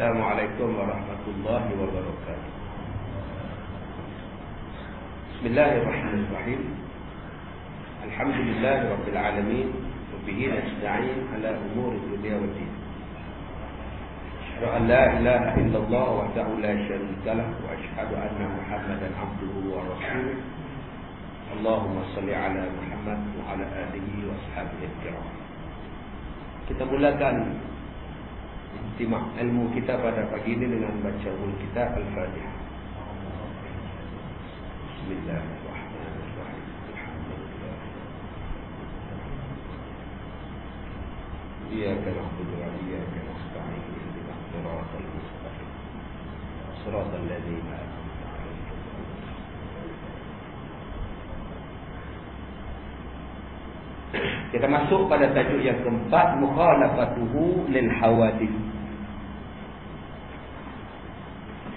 Assalamualaikum warahmatullahi wabarakatuh. Bismillahirrahmanirrahim. Alhamdulillahi rabbil alamin. Wa bihi nasta'in ala umuri dunya waddin. Asyhadu an la ilaha illallah wahdahu la syarika lah wa asyhadu anna Muhammadan abduhu wa rasuluh. Allahumma salli ala Muhammad wa ala alihi wa ashabihi al-kiram. Kita mulakan istimah ilmu kita pada pagi ini dengan baca kitab Al-Fatihah. Bismillahirrahmanirrahim. Alhamdulillah. Iyyaka na'budu wa iyyaka nasta'in. Ihdinas siratal mustaqim. Siratal ladzina an'amta 'alaihim. Kita masuk pada tajuk yang keempat, mukhalafatuhu lil hawadith.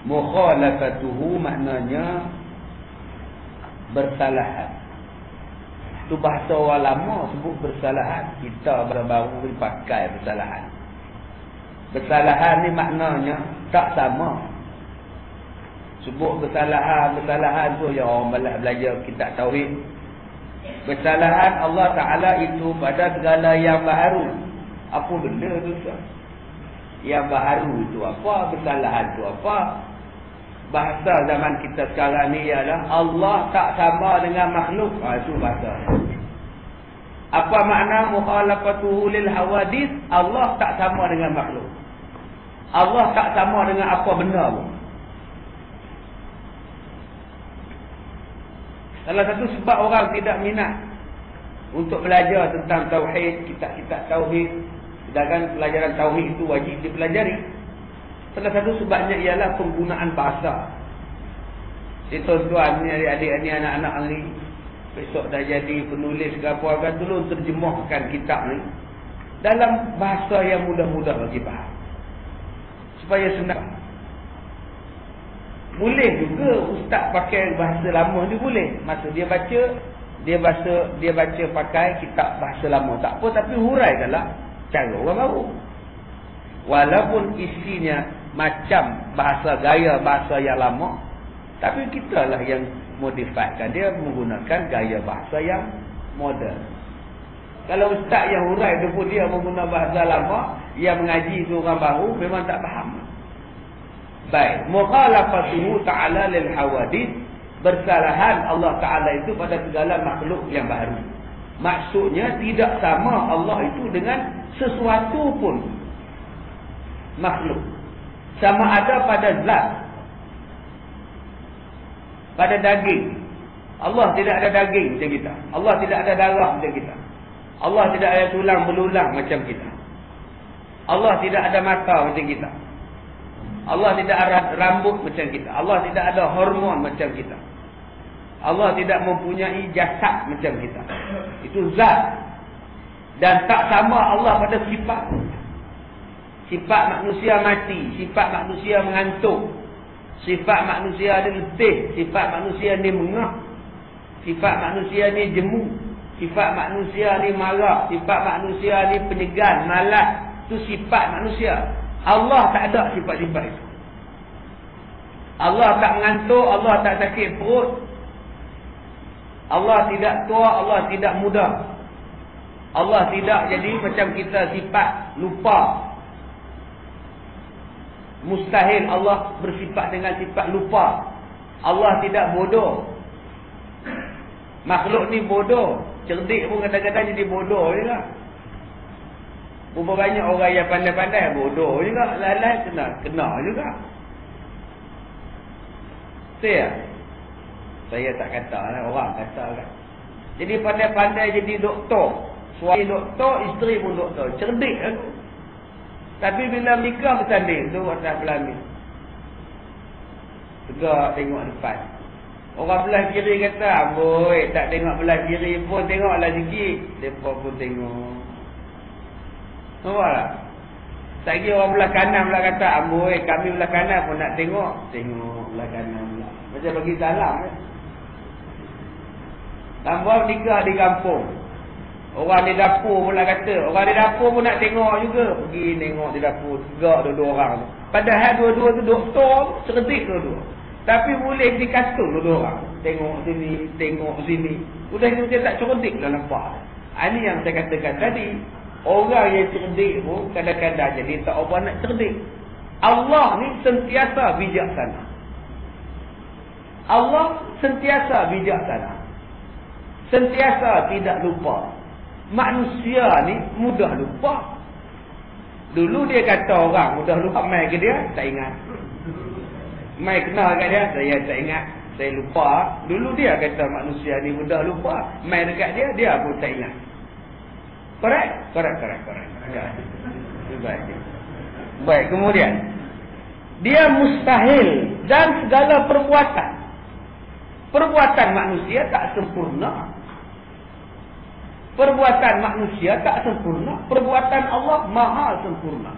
Mukhalafatuhu maknanya bersalahan. Itu bahasa orang lama sebut bersalahan. Kita baru pakai bersalahan. Bersalahan ni maknanya tak sama. Sebut bersalahan tu yang orang belajar kitab tauhid. Bersalahan Allah Ta'ala itu pada segala yang baru. Apa benda tu? Yang baru itu apa? Bersalahan itu apa? Bahasa zaman kita sekarang ni ialah Allah tak sama dengan makhluk. Itu bahasa. Apa makna mukhalafatuhu lil hawadith? Allah tak sama dengan makhluk. Allah tak sama dengan apa benda pun. Salah satu sebab orang tidak minat untuk belajar tentang tauhid, kitab-kitab tauhid, sedangkan pelajaran tauhid itu wajib dipelajari. Salah satu sebabnya ialah penggunaan bahasa. Tuan-tuan ni, adik-adik ni, anak-anak ni besok dah jadi penulis ke apa, akan tolong terjemahkan kitab ni dalam bahasa yang mudah-mudah bagi faham, supaya senang. Boleh juga ustaz pakai bahasa lama ni, boleh. Masa dia baca, dia baca pakai kitab bahasa lama, tak apa, tapi huraikanlah cara orang baru. Walaupun isinya macam bahasa gaya bahasa yang lama, tapi kita lah yang modifikan dia menggunakan gaya bahasa yang moden. Kalau ustaz yang hurai tu pun dia menggunakan bahasa lama, yang mengaji tu orang baru, memang tak faham. Baik, mukhalafatuhu ta'ala lil hawadith, bersalahan Allah Ta'ala itu pada segala makhluk yang baru. Maksudnya tidak sama Allah itu dengan sesuatu pun makhluk. Sama ada pada zat, pada daging. Allah tidak ada daging macam kita. Allah tidak ada darah macam kita. Allah tidak ada tulang belulang macam kita. Allah tidak ada mata macam kita. Allah tidak ada rambut macam kita. Allah tidak ada hormon macam kita. Allah tidak mempunyai jasad macam kita. Itu zat. Dan tak sama Allah pada sifat. Sifat manusia mati, sifat manusia mengantuk, sifat manusia ni letih, sifat manusia ni mengah, sifat manusia ni jemu, sifat manusia ni marah, sifat manusia ni penyegan, malas. Itu sifat manusia. Allah tak ada sifat-sifat itu. Allah tak mengantuk, Allah tak sakit perut, Allah tidak tua, Allah tidak muda, Allah tidak jadi macam kita sifat lupa. Mustahil Allah bersifat dengan sifat lupa. Allah tidak bodoh. Makhluk ni bodoh. Cerdik pun kadang-kadang jadi bodoh juga. Berapa banyak orang yang pandai-pandai bodoh juga, lalai kena juga. Saya tak kata lah, orang kata kan. Jadi pandai-pandai jadi doktor. Suami doktor, isteri pun doktor. Cerdik kan. Tapi bila nikah bersanding tu atas pelamin. Tegak tengok depan. Orang belah kiri kata, "Amboi, tak tengok belah kiri pun tengoklah sikit." Depa pun tengok. Nampak tak? Lagi orang belah kanan pula kata, "Amboi, kami belah kanan pun nak tengok." Tengok belah kanan pula. Macam bagi salam kan. Tambah nikah di kampung. Orang di dapur pula kata, orang di dapur pun nak tengok juga. Pergi tengok di dapur, tegak dua-dua orang tu. Padahal dua-dua tu doktor, cerdik dua-dua. Tapi boleh dikatung dua-dua orang. Tengok sini, tengok sini. Udah dia tak cerdik dah nampak. Ini yang saya katakan tadi. Orang yang cerdik pun kadang-kadang jadi tak apa nak cerdik. Allah ni sentiasa bijaksana. Allah sentiasa bijaksana. Sentiasa tidak lupa. Manusia ni mudah lupa. Dulu dia kata orang mudah lupa, mai ke dia tak ingat. Mai kenal kat dia, saya tak ingat, saya lupa. Dulu dia kata manusia ni mudah lupa, mai dekat dia pun tak ingat. Correct. Baik, kemudian dia mustahil dan segala perbuatan manusia tak sempurna. Perbuatan manusia tak sempurna. Perbuatan Allah maha sempurna.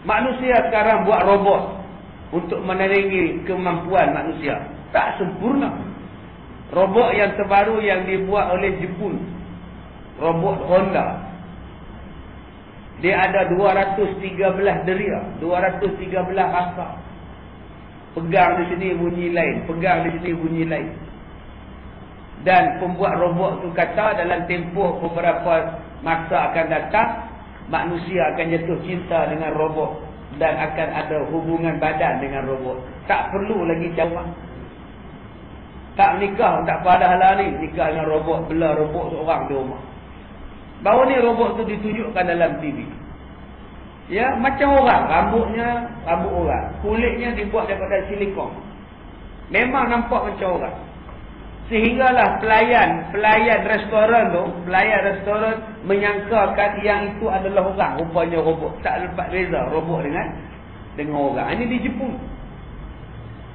Manusia sekarang buat robot untuk menerangi kemampuan manusia. Tak sempurna. Robot yang terbaru yang dibuat oleh Jepun, robot Honda. Dia ada 213 deria, 213 rasa. Pegang di sini bunyi lain, pegang di sini bunyi lain. Dan pembuat robot tu kata dalam tempoh beberapa masa akan datang, manusia akan jatuh cinta dengan robot dan akan ada hubungan badan dengan robot. Tak perlu lagi jawab. Tak nikah, tak pada hal ni nikah dengan robot, bela robot seorang di rumah. Baru ni robot tu ditunjukkan dalam TV. Ya, macam orang, rambutnya rambut orang, kulitnya dibuat daripada silikon. Memang nampak macam orang. Sehinggalah pelayan restoran menyangkakan yang itu adalah orang, rupanya robot. Tak lepas beza robot dengan orang. Ini di Jepun.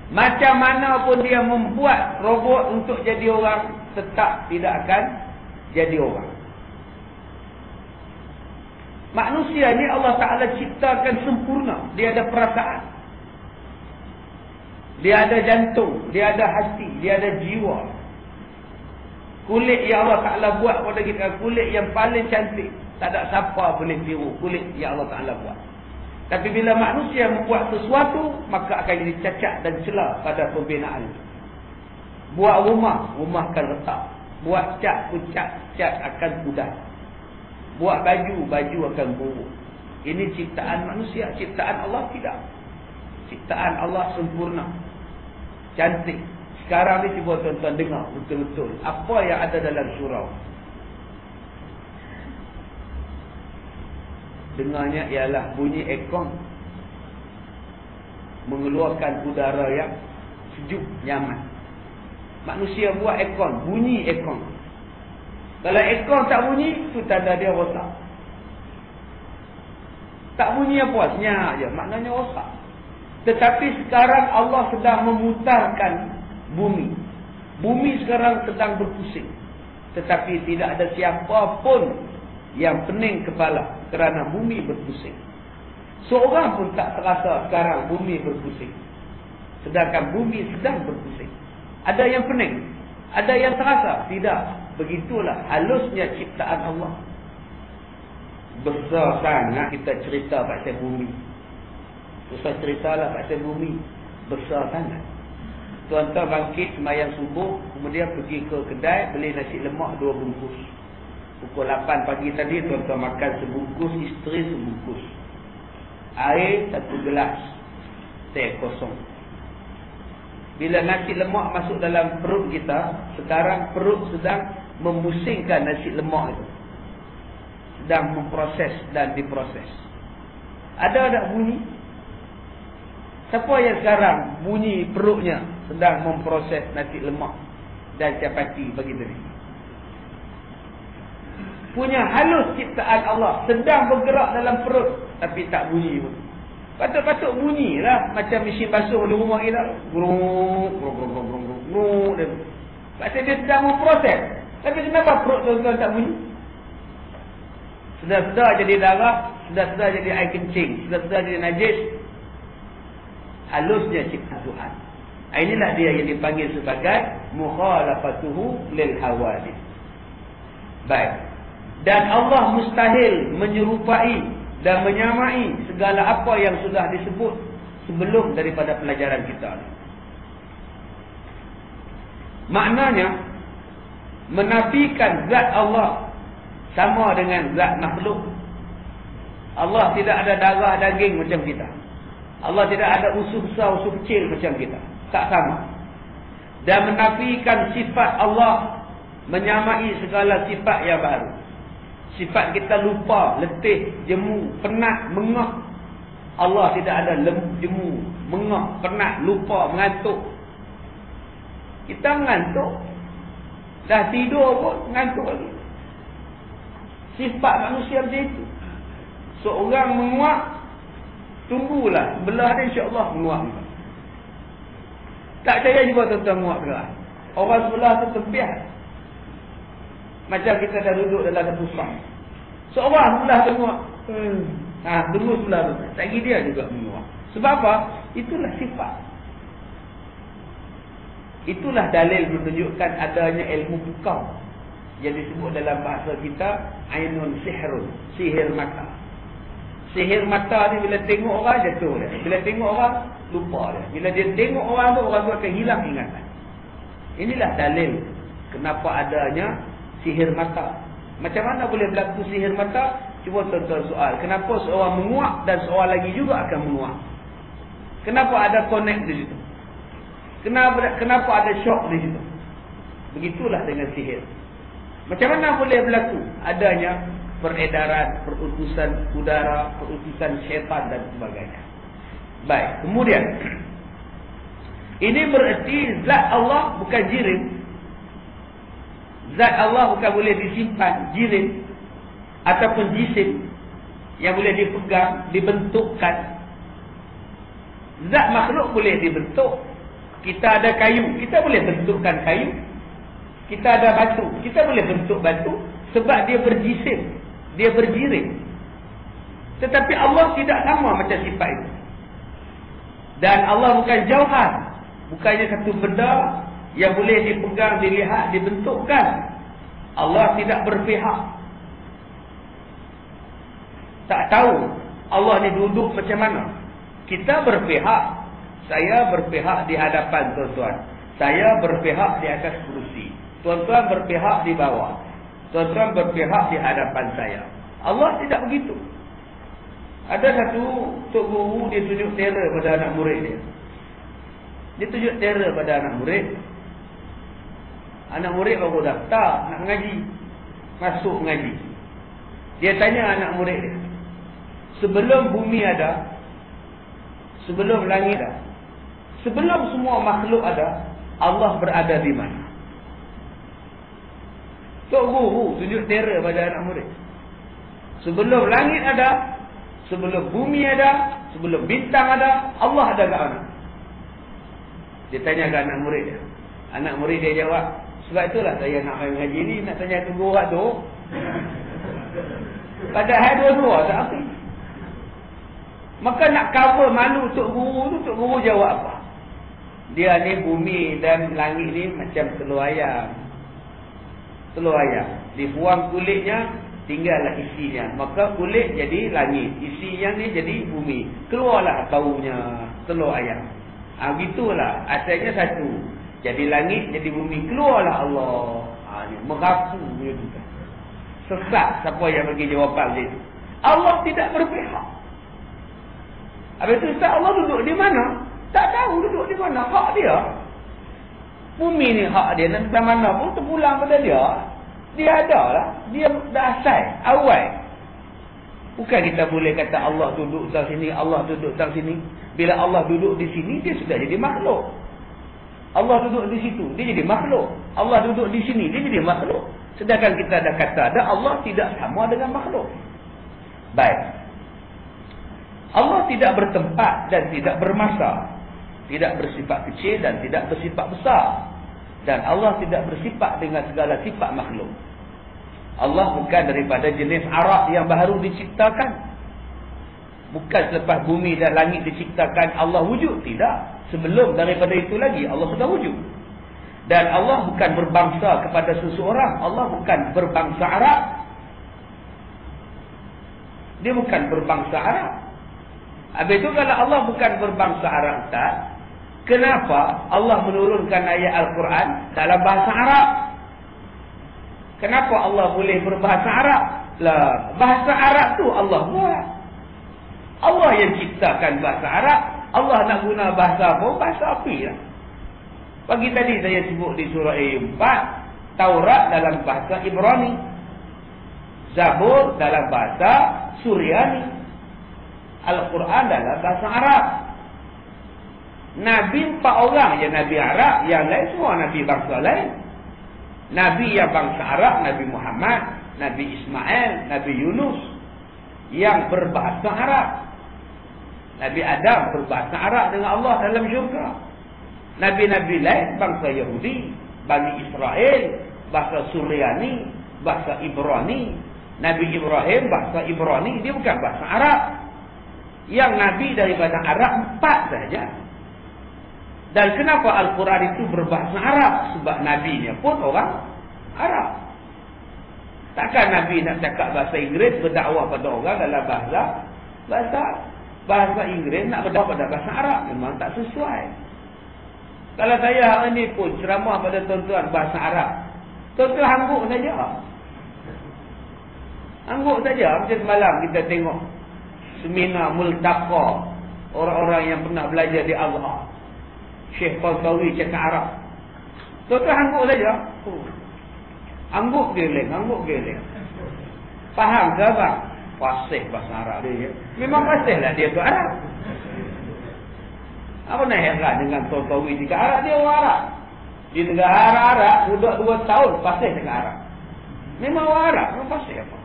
Macam mana pun dia membuat robot untuk jadi orang, tetap tidak akan jadi orang. Manusia ni Allah Ta'ala ciptakan sempurna. Dia ada perasaan, dia ada jantung, dia ada hati, dia ada jiwa. Kulit yang Allah Ta'ala buat pada kita, kulit yang paling cantik. Tak ada siapa boleh tiru kulit yang Allah Ta'ala buat. Tapi bila manusia membuat sesuatu, maka akan jadi cacat dan celah pada pembinaan. Buat rumah akan retak. Buat cat pun cat akan pudar. Buat baju akan buruk. Ini ciptaan manusia. Ciptaan Allah tidak. Ciptaan Allah sempurna, cantik. Sekarang ni cuba tuan-tuan dengar betul-betul apa yang ada dalam surau. Dengarnya ialah bunyi aircon mengeluarkan udara yang sejuk, nyaman. Manusia buat aircon, bunyi aircon. Kalau aircon tak bunyi, itu tanda dia rosak. Tak bunyi apa, senyap je, maknanya rosak. Tetapi sekarang Allah sedang memutarkan bumi. Bumi sekarang sedang berpusing. Tetapi tidak ada siapa pun yang pening kepala kerana bumi berpusing. Seorang pun tak terasa sekarang bumi berpusing. Sedangkan bumi sedang berpusing. Ada yang pening, ada yang terasa. Tidak. Begitulah halusnya ciptaan Allah. Besar sangat kita cerita pasal bumi. Susah ceritalah pasal bumi. Besar sangat. Tuan-tuan bangkit sembahyang subuh, kemudian pergi ke kedai beli nasi lemak 2 bungkus. Pukul 8 pagi tadi tuan-tuan makan sebungkus, isteri sebungkus. Air 1 gelas. Teh kosong. Bila nasi lemak masuk dalam perut kita, sekarang perut sedang memusingkan nasi lemak itu. Sedang memproses dan diproses. Ada tak bunyi? Siapa yang sekarang bunyi perutnya sedang memproses nasi lemak dan capati bagi diri? Punya halus ciptaan Allah, sedang bergerak dalam perut tapi tak bunyi pun. Patut-patut bunyilah macam mesin basuh di rumah kita. Grung. Pasal dia sedang memproses. Tapi kenapa perut tuan-tuan tak bunyi? Sedar-sedar jadi darah, sedar-sedar jadi air kencing, sedar-sedar jadi najis. Halusnya cipta Tuhan. Inilah dia yang dipanggil sebagai mukhalafatuhu lil hawadith. Baik. Dan Allah mustahil menyerupai dan menyamai segala apa yang sudah disebut sebelum daripada pelajaran kita. Maknanya menafikan zat Allah sama dengan zat makhluk. Allah tidak ada darah daging macam kita. Allah tidak ada usus besar, usus kecil macam kita. Tak sama. Dan menafikan sifat Allah menyamai segala sifat yang baru. Sifat kita lupa, letih, jemu, penat, mengah. Allah tidak ada jemu, mengah, penat, lupa, mengantuk. Kita mengantuk. Dah tidur pun mengantuk lagi. Sifat manusia macam itu. Seorang menguap, tunggulah. Belah dia insya-Allah menguap. Tak percaya juga tuan-tuan menguap ke? Orang sebelah tu tempiah. Macam kita dah duduk dalam satu sah. Seorang sebelah tu menguap. Tunggu sebelah tu. Tak kira dia juga menguap. Sebab apa? Itulah sifat. Itulah dalil menunjukkan adanya ilmu bukau yang disebut dalam bahasa kita ainun sihrun, sihir mata. Sihir mata ni bila tengok orang jatuh dia. Bila tengok orang lupa dia. Bila dia tengok orang tu akan hilang ingatan. Inilah dalil kenapa adanya sihir mata. Macam mana boleh berlaku sihir mata? Cuba tuan-tuan soal. Kenapa seorang menguap dan seorang lagi juga akan menguap? Kenapa ada connect di situ? Kenapa ada shock di situ? Begitulah dengan sihir. Macam mana boleh berlaku? Adanya peredaran, perutusan udara, perutusan syaitan dan sebagainya. Baik, kemudian ini bererti zat Allah bukan jirim. Zat Allah bukan boleh disimpan, jirim ataupun jisim yang boleh dipegang, dibentukkan. Zat makhluk boleh dibentuk. Kita ada kayu, kita boleh bentukkan kayu. Kita ada batu, kita boleh bentuk batu sebab dia berjisim, dia berjirim. Tetapi Allah tidak sama macam sifat itu. Dan Allah bukan jauhar, bukannya satu benda yang boleh dipegang, dilihat, dibentukkan. Allah tidak berpihak. Tak tahu Allah ni duduk macam mana. Kita berpihak. Saya berpihak di hadapan tuan-tuan. Saya berpihak di atas kerusi. Tuan-tuan berpihak di bawah. Tuan-tuan berpihak di hadapan saya. Allah tidak begitu. Ada satu tok guru dia tunjuk terror pada anak murid dia. Dia tunjuk terror pada anak murid. Anak murid baru daftar nak mengaji. Masuk mengaji. Dia tanya anak murid dia. Sebelum bumi ada, sebelum langit ada, sebelum semua makhluk ada, Allah berada di mana? Tok guru tunjuk terror pada anak murid. Sebelum langit ada, sebelum bumi ada, sebelum bintang ada, Allah ada kat mana? Dia tanya ke anak murid dia. Anak murid dia jawab, sebab itulah saya nak main mengaji ni, nak tanya ke guru tu. Padahal dua-dua tak apa. Maka nak cover malu tok guru tu, tok guru jawab apa? Dia ni bumi dan langit ni macam telur ayam. Telur ayam. Dibuang kulitnya, tinggallah isinya. Maka kulit jadi langit. Isinya ni jadi bumi. Keluarlah baunya telur ayam. Begitulah. Asalnya satu. Jadi langit, jadi bumi. Keluarlah Allah. Merapu. Sesat siapa yang bagi jawapan dia. Allah tidak berpihak. Habis itu Ustaz, Allah duduk di mana? Tak tahu duduk di mana. Hak dia. Bumi ni hak dia. Dan sampai mana pun terpulang pada dia. Dia ada lah. Dia dah asal. Awal. Bukan kita boleh kata Allah duduk di sini, Allah duduk di sini. Bila Allah duduk di sini, dia sudah jadi makhluk. Allah duduk di situ, dia jadi makhluk. Allah duduk di sini, dia jadi makhluk. Sedangkan kita dah kata ada Allah tidak sama dengan makhluk. Baik. Allah tidak bertempat dan tidak bermasa. Tidak bersifat kecil dan tidak bersifat besar. Dan Allah tidak bersifat dengan segala sifat makhluk. Allah bukan daripada jenis Arab yang baru diciptakan. Bukan selepas bumi dan langit diciptakan Allah wujud. Tidak. Sebelum daripada itu lagi Allah sudah wujud. Dan Allah bukan berbangsa kepada seseorang. Allah bukan berbangsa Arab. Dia bukan berbangsa Arab. Habis itu kalau Allah bukan berbangsa Arab, Ustaz, kenapa Allah menurunkan ayat Al-Quran dalam bahasa Arab? Kenapa Allah boleh berbahasa Arab? Lah, bahasa Arab tu Allah buat. Allah yang ciptakan bahasa Arab. Allah nak guna bahasa apa? Bahasa api lah. Pagi tadi saya sebut di surah Al-4, Taurat dalam bahasa Ibrani, Zabur dalam bahasa Suryani, Al-Quran dalam bahasa Arab. Nabi 4 orang je Nabi Arab, yang lain semua Nabi bangsa lain. Nabi yang bangsa Arab, Nabi Muhammad, Nabi Ismail, Nabi Yunus yang berbahasa Arab. Nabi Adam berbahasa Arab dengan Allah dalam syurga. Nabi-Nabi lain bangsa Yahudi, Bani Israel, bahasa Suryani, bahasa Ibrani. Nabi Ibrahim bahasa Ibrani, dia bukan bahasa Arab. Yang Nabi daripada Arab 4 saja. Dan kenapa Al-Quran itu berbahasa Arab? Sebab Nabi-nya pun orang Arab. Takkan Nabi nak cakap bahasa Inggeris, berdakwah pada orang dalam bahasa Inggeris, nak berdakwah pada bahasa Arab. Memang tak sesuai. Kalau saya hari ini pun ceramah pada tuan-tuan bahasa Arab, tuan-tuan hangguk saja. Hangguk saja. Macam semalam kita tengok seminar multaqa orang-orang yang pernah belajar di Azhar. Syekh Tantawi cakap Arab. Tuan-tuan hangguk saja. Hangguk geleng. Faham ke abang? Fasih bahasa Arab dia. Memang fasih lah dia tu Arab. Apa nak heran dengan Tantawi cakap Arab? Dia orang Arab. Di negara Arab, budak 2 tahun fasih cakap Arab. Memang orang Arab. Memang fasih apa?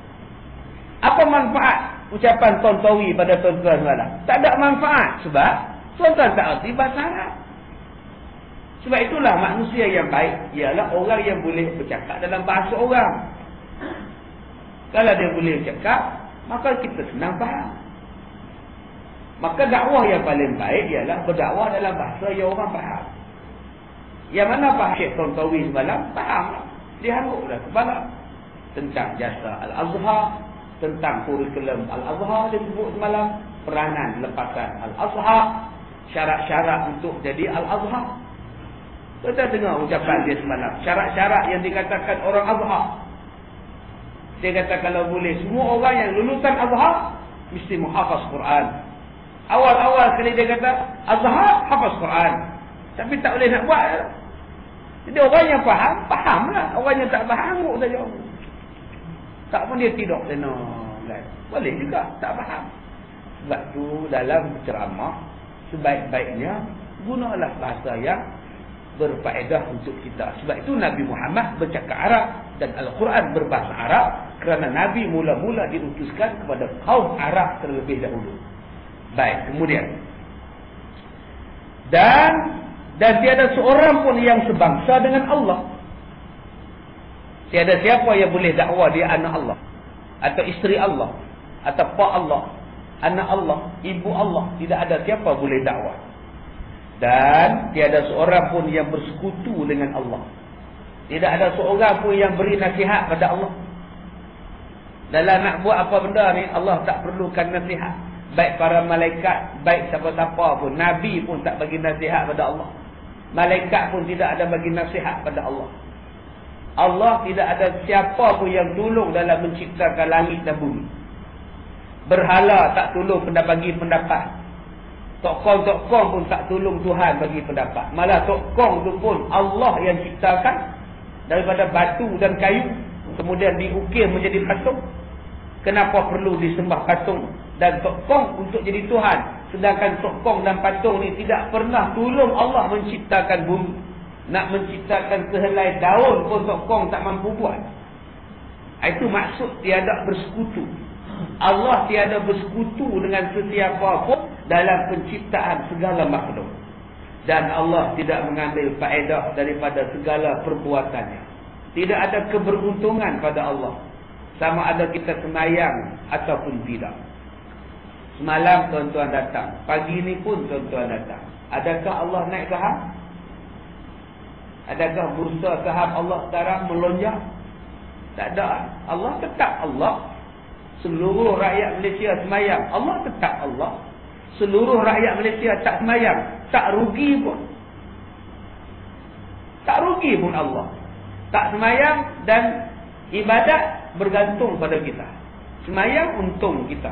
Apa manfaat ucapan Tantawi pada tuan-tuan semalam? Tak ada manfaat. Sebab tuan-tuan tak erti bahasa Arab. Sebab itulah manusia yang baik ialah orang yang boleh bercakap dalam bahasa orang. Kalau dia boleh bercakap, maka kita senang faham. Maka dakwah yang paling baik ialah berdakwah dalam bahasa yang orang faham. Yang mana Pak Syekh Tantawi semalam faham. Dia hangguklah kepala tentang jasa Al-Azhar, tentang kurikulum Al-Azhar dia sebut semalam, peranan lepasan Al-Azhar, syarat-syarat untuk jadi Al-Azhar. Kita dengar ucapan dia semalam, syarat-syarat yang dikatakan orang Azhar. Dia kata kalau boleh semua orang yang lulusan Azhar mesti menghafaz Quran. Awal-awal sekali dia kata Azhar hafaz Quran, tapi tak boleh nak buat. Jadi orang yang faham, fahamlah. Orang yang tak faham, angguk saja. Tak pun dia tidak tenang. Boleh juga tak faham. Sebab tu dalam ceramah sebaik-baiknya gunalah bahasa yang berfaedah untuk kita. Sebab itu Nabi Muhammad bercakap Arab dan Al-Quran berbahasa Arab kerana Nabi mula-mula diutuskan kepada kaum Arab terlebih dahulu. Baik, kemudian dan tiada seorang pun yang sebangsa dengan Allah. Tiada siapa yang boleh dakwah dia anak Allah, atau isteri Allah, atau pak Allah, anak Allah, ibu Allah. Tidak ada siapa boleh dakwah. Dan tiada seorang pun yang bersekutu dengan Allah. Tidak ada seorang pun yang beri nasihat pada Allah. Dalam nak buat apa benda ni, Allah tak perlukan nasihat. Baik para malaikat, baik siapa-siapa pun, Nabi pun tak bagi nasihat pada Allah. Malaikat pun tidak ada bagi nasihat pada Allah. Allah tidak ada siapa pun yang tolong dalam menciptakan langit dan bumi. Berhala tak tolong bagi pendapat. Tokong-tokong pun tak tolong Tuhan bagi pendapat. Malah tokong tu pun Allah yang ciptakan daripada batu dan kayu, kemudian diukir menjadi patung. Kenapa perlu disembah patung dan tokong untuk jadi Tuhan, sedangkan tokong dan patung ni tidak pernah tolong Allah menciptakan bumi? Nak menciptakan sehelai daun pun tokong tak mampu buat. Itu maksud tiada bersekutu. Allah tiada bersekutu dengan sesiapa pun dalam penciptaan segala makhluk. Dan Allah tidak mengambil faedah daripada segala perbuatannya. Tidak ada keberuntungan pada Allah, sama ada kita sembahyang ataupun tidak. Semalam tuan-tuan datang, pagi ni pun tuan-tuan datang. Adakah Allah naik ke hang? Adakah bursa saham Allah sekarang melonjak? Tak ada. Allah tetap Allah. Seluruh rakyat Malaysia semayang, Allah tetap Allah. Seluruh rakyat Malaysia tak semayang, tak rugi pun. Tak rugi pun Allah. Tak semayang dan ibadat bergantung pada kita. Semayang untung kita.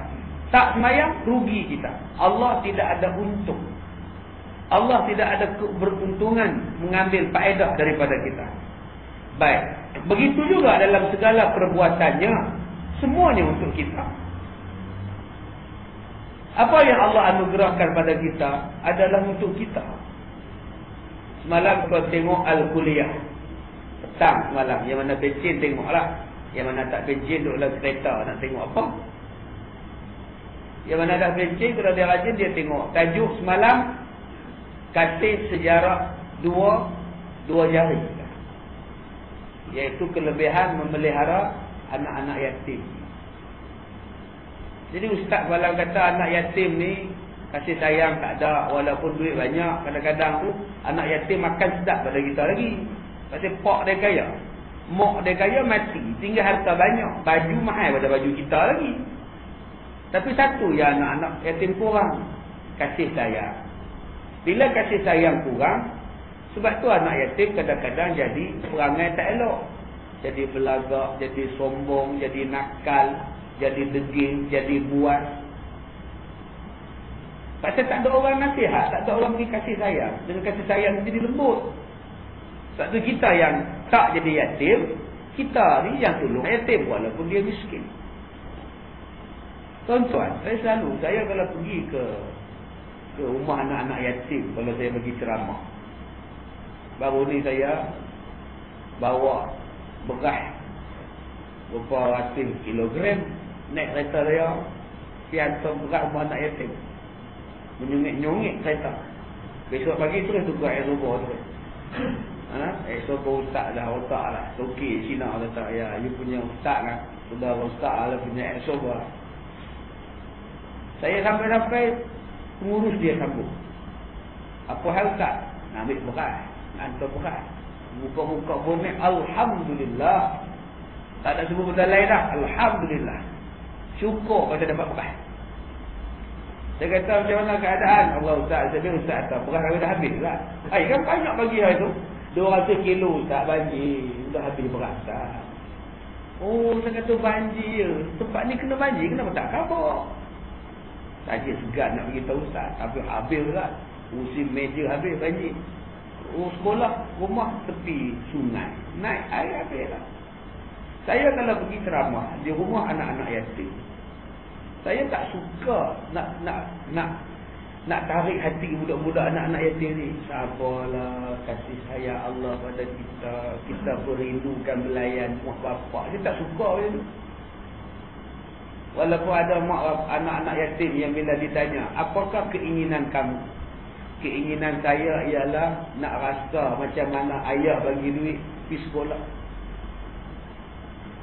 Tak semayang rugi kita. Allah tidak ada untung. Allah tidak ada keberuntungan mengambil faedah daripada kita. Baik. Begitu juga dalam segala perbuatannya, semuanya untuk kita. Apa yang Allah anugerahkan pada kita adalah untuk kita. Semalam kau tengok Al-Kuliah. Petang semalam. Yang mana bencin tengoklah. Yang mana tak bencin duduk dalam kereta nak tengok apa. Yang mana dah bencin, kalau dia rajin dia tengok. Tajuk semalam, kasih sejarah dua jari. Iaitu kelebihan memelihara anak-anak yatim. Jadi ustaz malam kata anak yatim ni kasih sayang tak ada, walaupun duit banyak, kadang-kadang tu anak yatim makan sedap pada kita lagi. Pasal pak dia kaya, mak dia kaya mati, tinggal harta banyak, baju mahal pada baju kita lagi. Tapi satu ya, anak-anak yatim kurang kasih sayang. Bila kasih sayang kurang, sebab tu anak yatim kadang-kadang jadi perangai tak elok. Jadi belagak, jadi sombong, jadi nakal, jadi degil, jadi buas. Pasal tak ada orang nasihat, tak ada orang beri kasih sayang. Dengan kasih sayang jadi lembut. Sebab tu kita yang tak jadi yatim, kita ni yang tolong yatim walaupun dia miskin. Tuan-tuan, saya kalau pergi ke rumah anak-anak yatim, kalau saya pergi ceramah, baru ni saya bawa beras berapa ratus kilogram, naik kereta saya pergi hantar beras rumah anak yatim. Menyongit-nyongit kereta. Besok pagi terus tukar air soba tu. Air soba ustaz dah, otak lah. Toki Cina kata, ya, you punya ustaz kan, saudara ustaz lah punya air soba. Saya sampai-sampai pengurus dia sambung. Apa hal ustaz? Nak ambil beras, nak hantar beras. Muka-muka bonek, alhamdulillah. Tak ada sebut benda lain dah, alhamdulillah. Syukur pada dapat beras. Saya kata macam mana keadaan? Allah ustaz, saya bilang ustaz tak, beras kami dah habis lah. Kan banyak bagi hari tu. 200 kilo ustaz banjir. Dah habis beras tak. Oh, saya kata banjir. Tempat ni kena banjir, kenapa tak khabar? Saja segan nak beritahu ustaz, tapi habis lah. Musim meja habis banjir. Sekolah, rumah tepi sungai. Naik air habis lah. Saya kalau pergi ceramah di rumah anak-anak yatim, saya tak suka nak tarik hati budak-budak anak-anak yatim ni. Sabarlah, kasih sayang Allah pada kita. Kita berindukan belayan mak bapak. Saya tak suka macam tu. Walaupun ada mak anak-anak yatim yang bila ditanya, apakah keinginan kamu? Keinginan saya ialah nak rasa macam mana ayah bagi duit pergi sekolah.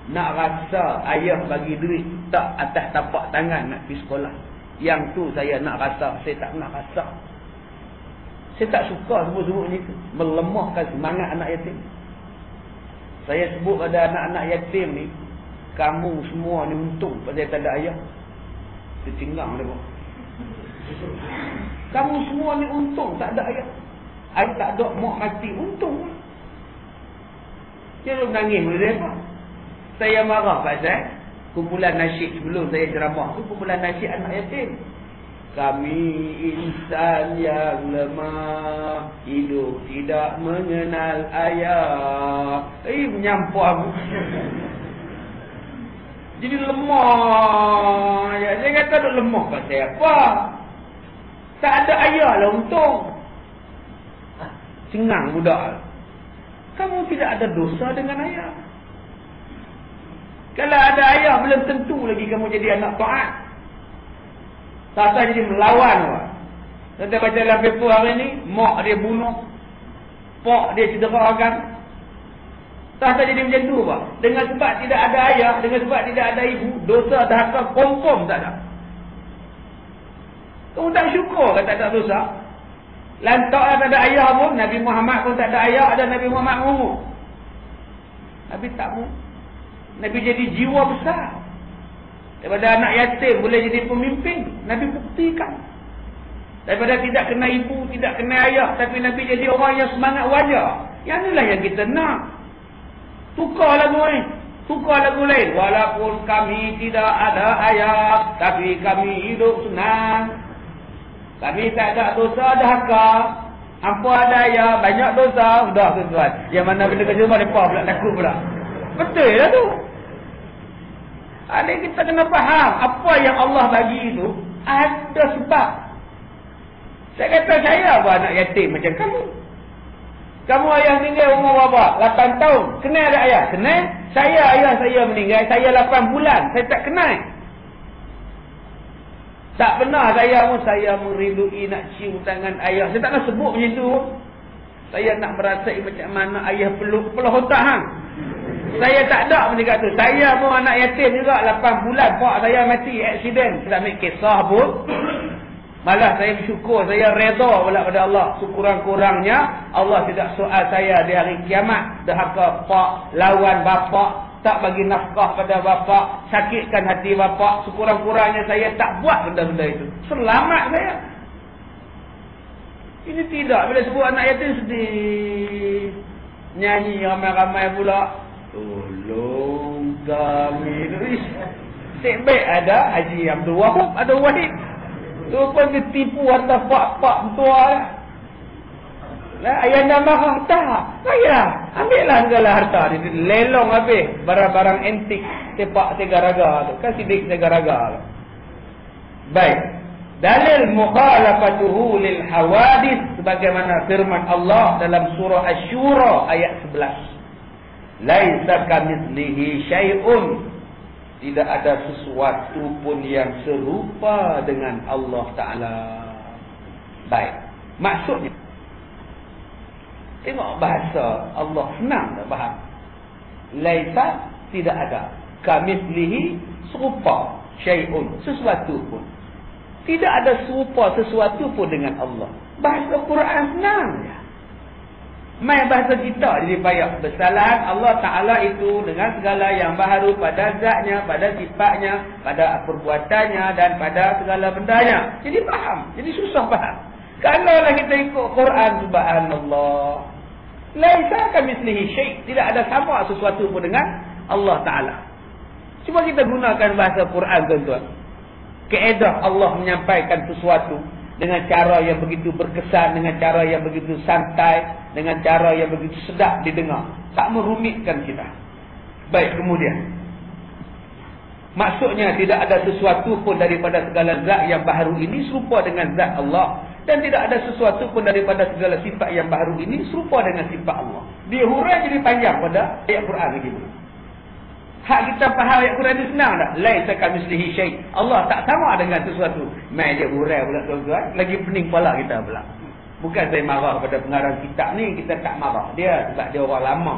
Nak rasa ayah bagi duit tak atas tapak tangan nak pergi sekolah. Yang tu saya nak rasa, saya tak nak rasa. Saya tak suka sebut-sebut ni, melemahkan semangat anak yatim. Saya sebut pada anak-anak yatim ni, kamu semua ni untung pasal tak ada ayah. Dia tinggang dia pun. Kamu semua ni untung tak ada ayah. Ayah tak ada, mak mati, untung. Dia menangis boleh apa? Saya marah pasal kumpulan nasyid sebelum saya ceramah tu, kumpulan nasyid anak yatim. Kami insan yang lemah, hidup tidak mengenal ayah. Menyampah. Jadi lemah. Ya, saya kata ada lemah kat saya apa? Tak ada ayah lah untung. Cengang budak. Kamu tidak ada dosa dengan ayah. Kalau ada ayah belum tentu lagi kamu jadi anak taat. Tak jadi melawan. Kita baca dalam paper hari ni, mak dia bunuh, pak dia cederakan. Tak jadi macam tu pak. Dengan sebab tidak ada ayah, dengan sebab tidak ada ibu, dosa dahaka confirm tak ada. Kamu tak syukur kata tak ada dosa. Lantak tak ada ayah pun. Nabi Muhammad pun tak ada ayah. Ada Nabi Muhammad umur. Nabi tak umur. Nabi jadi jiwa besar. Daripada anak yatim boleh jadi pemimpin. Nabi buktikan. Daripada tidak kena ibu, tidak kena ayah. Tapi Nabi jadi orang yang semangat wajar. Yang inilah yang kita nak. Tukar lagu ni. Tukar lagu lain. Walaupun kami tidak ada ayah, tapi kami hidup senang. Kami tak ada dosa, dahaka. Hampa ada ayah, banyak dosa. Sudah tuan-tuan. Yang mana benda kerja mereka pula takut pula. Betul lah tu. Adik kita kena faham. Apa yang Allah bagi itu ada sebab. Saya kata saya apa anak yatim macam kamu. Kamu ayah meninggal umur berapa? 8 tahun. Kenal ada ayah? Kenal. Ayah saya meninggal. Saya 8 bulan. Saya tak kenal. Tak pernah saya merindui nak cium tangan ayah. Saya tak nak sebut macam tu. Saya nak merasai macam mana ayah peluk kepala otak hang. Saya tak ada macam tu. Saya pun anak yatim juga 8 bulan. Pak saya mati aksiden. Saya tak ambil kisah pun. Malah saya bersyukur. Saya reda pula pada Allah. Sekurang-kurangnya Allah tidak soal saya di hari kiamat. Dahaka pak lawan bapak. Tak bagi nafkah pada bapak, sakitkan hati bapak, sekurang-kurangnya saya tak buat benda-benda itu. Selamat saya. Ini tidak. Bila sebut anak yatim sedih. Nyanyi ramai-ramai pula. Tolong kami. Sebab ada Haji Abdul Wahab, ada Wahid. Tu pun dia tipu atas pak-pak tua lah. Ayah nak marah tak? Ayah, ambillah segala harta. Dia lelong habis barang-barang antik sepak segaraga tu. Kan sidik segaraga tu. Baik. Dalil mukhalafatuhu lil hawadith sebagaimana firman Allah dalam surah Asy-Syura ayat 11. Laisa kamitslihi syai'un. Tidak ada sesuatu pun yang serupa dengan Allah Ta'ala. Baik. Maksudnya tengok bahasa Allah senang tak faham. Laisa tidak ada. Kamitslihi serupa syai'un sesuatu pun. Tidak ada serupa sesuatu pun dengan Allah. Bahasa Quran senang je. Main bahasa kita jadi payah. Kesalahan Allah Ta'ala itu dengan segala yang baharu pada zatnya, pada sifatnya, pada perbuatannya dan pada segala bendanya. Jadi faham. Jadi susah faham. Kalaulah kita ikut Quran, subhanallah. Laisa kamitslihi syai', tidak ada sama sesuatu pun dengan Allah Taala. Cuba kita gunakan bahasa Quran tuan-tuan. Kaedah Allah menyampaikan sesuatu dengan cara yang begitu berkesan, dengan cara yang begitu santai, dengan cara yang begitu sedap didengar. Tak merumitkan kita. Baik, kemudian maksudnya tidak ada sesuatu pun daripada segala zat yang baharu ini serupa dengan zat Allah. Dan tidak ada sesuatu pun daripada segala sifat yang baru ini serupa dengan sifat Allah. Dia hurai jadi panjang pada ayat Quran lagi. Hak kita faham ayat Quran ni senang tak? Laisa kamitslihi syai'. Allah tak sama dengan sesuatu. Mai dia hurai pula tuan-tuan. Lagi pening kepala kita pula. Bukan saya marah pada pengarang kitab ni. Kita tak marah dia sebab dia orang lama.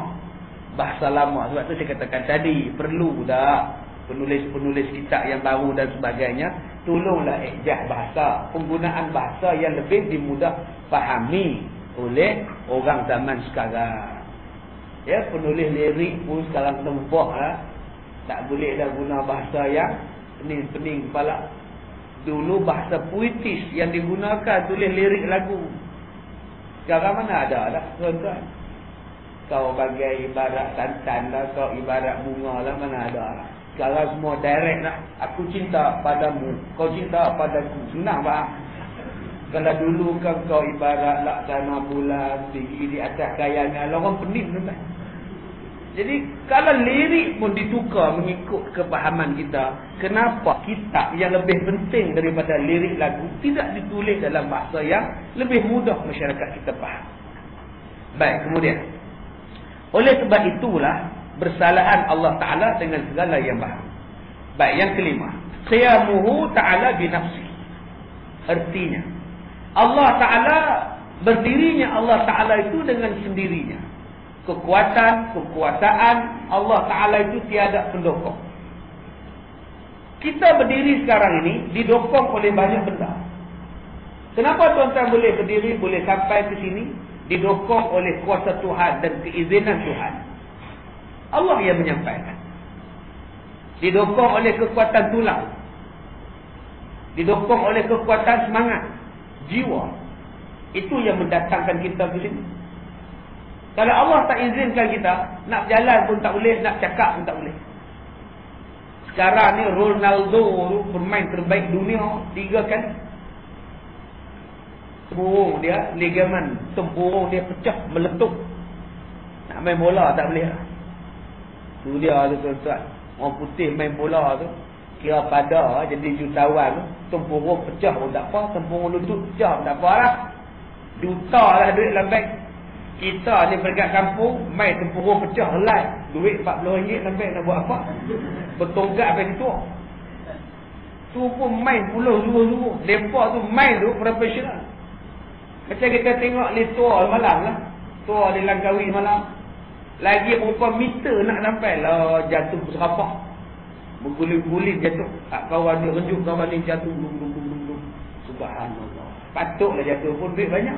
Bahasa lama. Sebab tu saya katakan tadi. Perlu dah penulis-penulis kitab yang baru dan sebagainya, tolonglah ejah bahasa, penggunaan bahasa yang lebih dimudah fahami oleh orang zaman sekarang. Ya, penulis lirik pun sekarang tempah lah. Tak boleh dah guna bahasa yang pening-pening kepala. Dulu bahasa puitis yang digunakan tulis lirik lagu. Sekarang mana ada lah tuan-tuan. Kau bagai ibarat santan lah, kau ibarat bunga lah, mana ada lah. Sekarang semua direct lah. Aku cinta padamu, kau cinta padaku. Senang faham. Kalau dulu kan kau ibarat laksana bulan tinggi di atas kayangan. Orang pening tuan. Jadi kalau lirik pun ditukar mengikut kepahaman kita, kenapa kitab yang lebih penting daripada lirik lagu tidak ditulis dalam bahasa yang lebih mudah masyarakat kita faham? Baik, kemudian oleh sebab itulah bersalahan Allah Ta'ala dengan segala yang baharu. Baik, yang kelima, qiyamuhu ta'ala binafsi. Artinya Allah Ta'ala, berdirinya Allah Ta'ala itu dengan sendirinya. Kekuatan, kekuasaan Allah Ta'ala itu tiada pendokong. Kita berdiri sekarang ini didokong oleh banyak benda. Kenapa tuan-tuan boleh berdiri, boleh sampai ke sini? Didokong oleh kuasa Tuhan dan keizinan Tuhan. Allah yang menyampaikan. Didokong oleh kekuatan tulang. Didokong oleh kekuatan semangat, jiwa. Itu yang mendatangkan kita ke sini. Kalau Allah tak izinkan kita, nak jalan pun tak boleh, nak cakap pun tak boleh. Sekarang ni Ronaldo pemain terbaik dunia 3 kali. Tempurung dia, ligamen tempurung dia pecah, meletup. Nak main bola tak boleh. Tu dia tu tuan-tuan. Orang putih main bola tu, kira pada jadi jutawan tu, tempurung pecah pun tak apa, tempurung lutut pecah pun tak apa lah. Juta lah duit dalam bank. Kita ni pergi kampung, main tempurung pecah helai. Duit RM40 dalam bank nak buat apa? Bertonggak sampai situ. Tu pun main puluh suruh-suruh. Mereka tu main tu profesional. Macam kita tengok ni tua malam lah. Tua di Langkawi malam. Lagi berapa meter nak sampai lah, jatuh serapak. Berguling-guling jatuh. Kawan dia renjuk, kawan dia jatuh. Subhanallah. Patutlah jatuh pun duit banyak.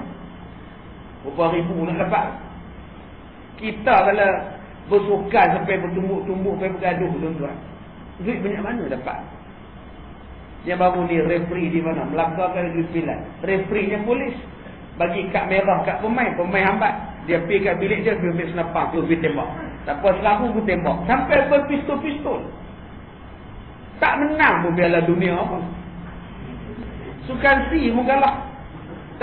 Berapa ribu nak dapat. Kita kalau bersukan sampai bertumbuk-tumbuk, sampai bergaduh tuan-tuan, duit banyak mana dapat. Yang baru ni referee di mana, Melaka ke Negeri Sembilan, referee yang polis bagi kad merah kat pemain hambat. Dia pergi kat bilik dia, dia ambil senapang, dia pergi tembak. Tak apa selalu pun tembak. Sampai berpistol-pistol. Tak menang pun Piala Dunia apa. Sukan si pun kalah.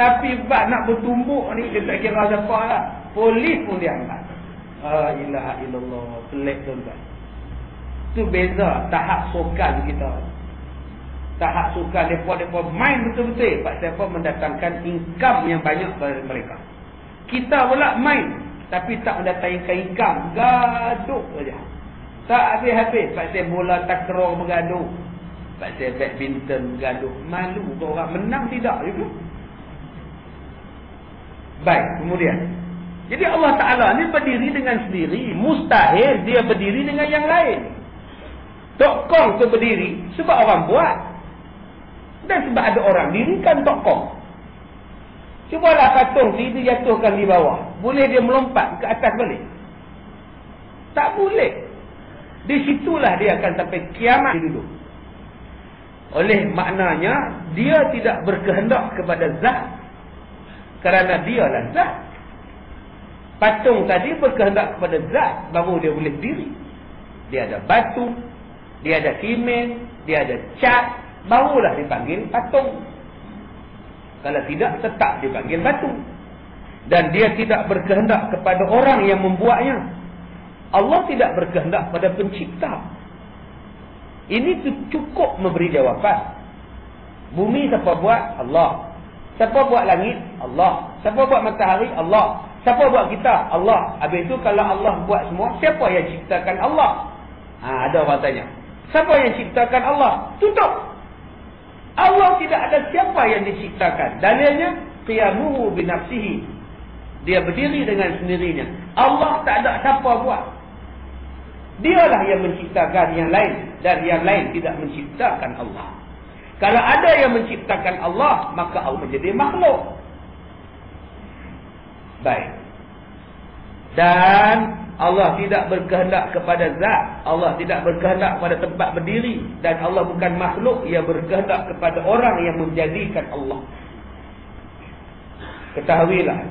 Tapi bab nak bertumbuk ni, dia tak kira siapa lah. Polis pun dia angkat. La ilaha illallah. Pelik tuan-tuan. Itu beza tahap sukan kita. Tahap sukan mereka main betul-betul. Sebab mendatangkan income yang banyak kepada mereka. Kita pula main, tapi tak mendatangkan income. Gaduh saja. Tak habis-habis. Sebab bola takraw bergaduh. Sebab badminton bergaduh. Malu orang menang tidak juga. Baik, kemudian. Jadi Allah Ta'ala ni berdiri dengan sendiri. Mustahil dia berdiri dengan yang lain. Tokong tu berdiri sebab orang buat. Dan sebab ada orang dirikan tokong. Cubalah patung tu dijatuhkan di bawah. Boleh dia melompat ke atas balik? Tak boleh. Di situlah dia akan sampai kiamat dia duduk. Oleh maknanya, dia tidak berkehendak kepada zat. Kerana dialah zat. Patung tadi berkehendak kepada zat, baru dia boleh berdiri. Dia ada batu, dia ada simen, dia ada cat, barulah dipanggil patung. Kalau tidak, tetap dipanggil batu. Dan dia tidak berkehendak kepada orang yang membuatnya. Allah tidak berkehendak pada pencipta. Ini cukup memberi jawapan. Bumi siapa buat? Allah. Siapa buat langit? Allah. Siapa buat matahari? Allah. Siapa buat kita? Allah. Habis itu kalau Allah buat semua, siapa yang ciptakan Allah? Ada orang tanya. Siapa yang ciptakan Allah? Tutup. Allah tidak ada siapa yang diciptakan. Dalilnya, qiyamuhu binafsihi. Dia berdiri dengan sendirinya. Allah tak ada siapa buat. Dialah yang menciptakan yang lain. Dan yang lain tidak menciptakan Allah. Kalau ada yang menciptakan Allah, maka Allah menjadi makhluk. Baik. Dan Allah tidak berkehendak kepada zat. Allah tidak berkehendak kepada tempat berdiri. Dan Allah bukan makhluk yang berkehendak kepada orang yang menjadikan Allah. Ketahuilah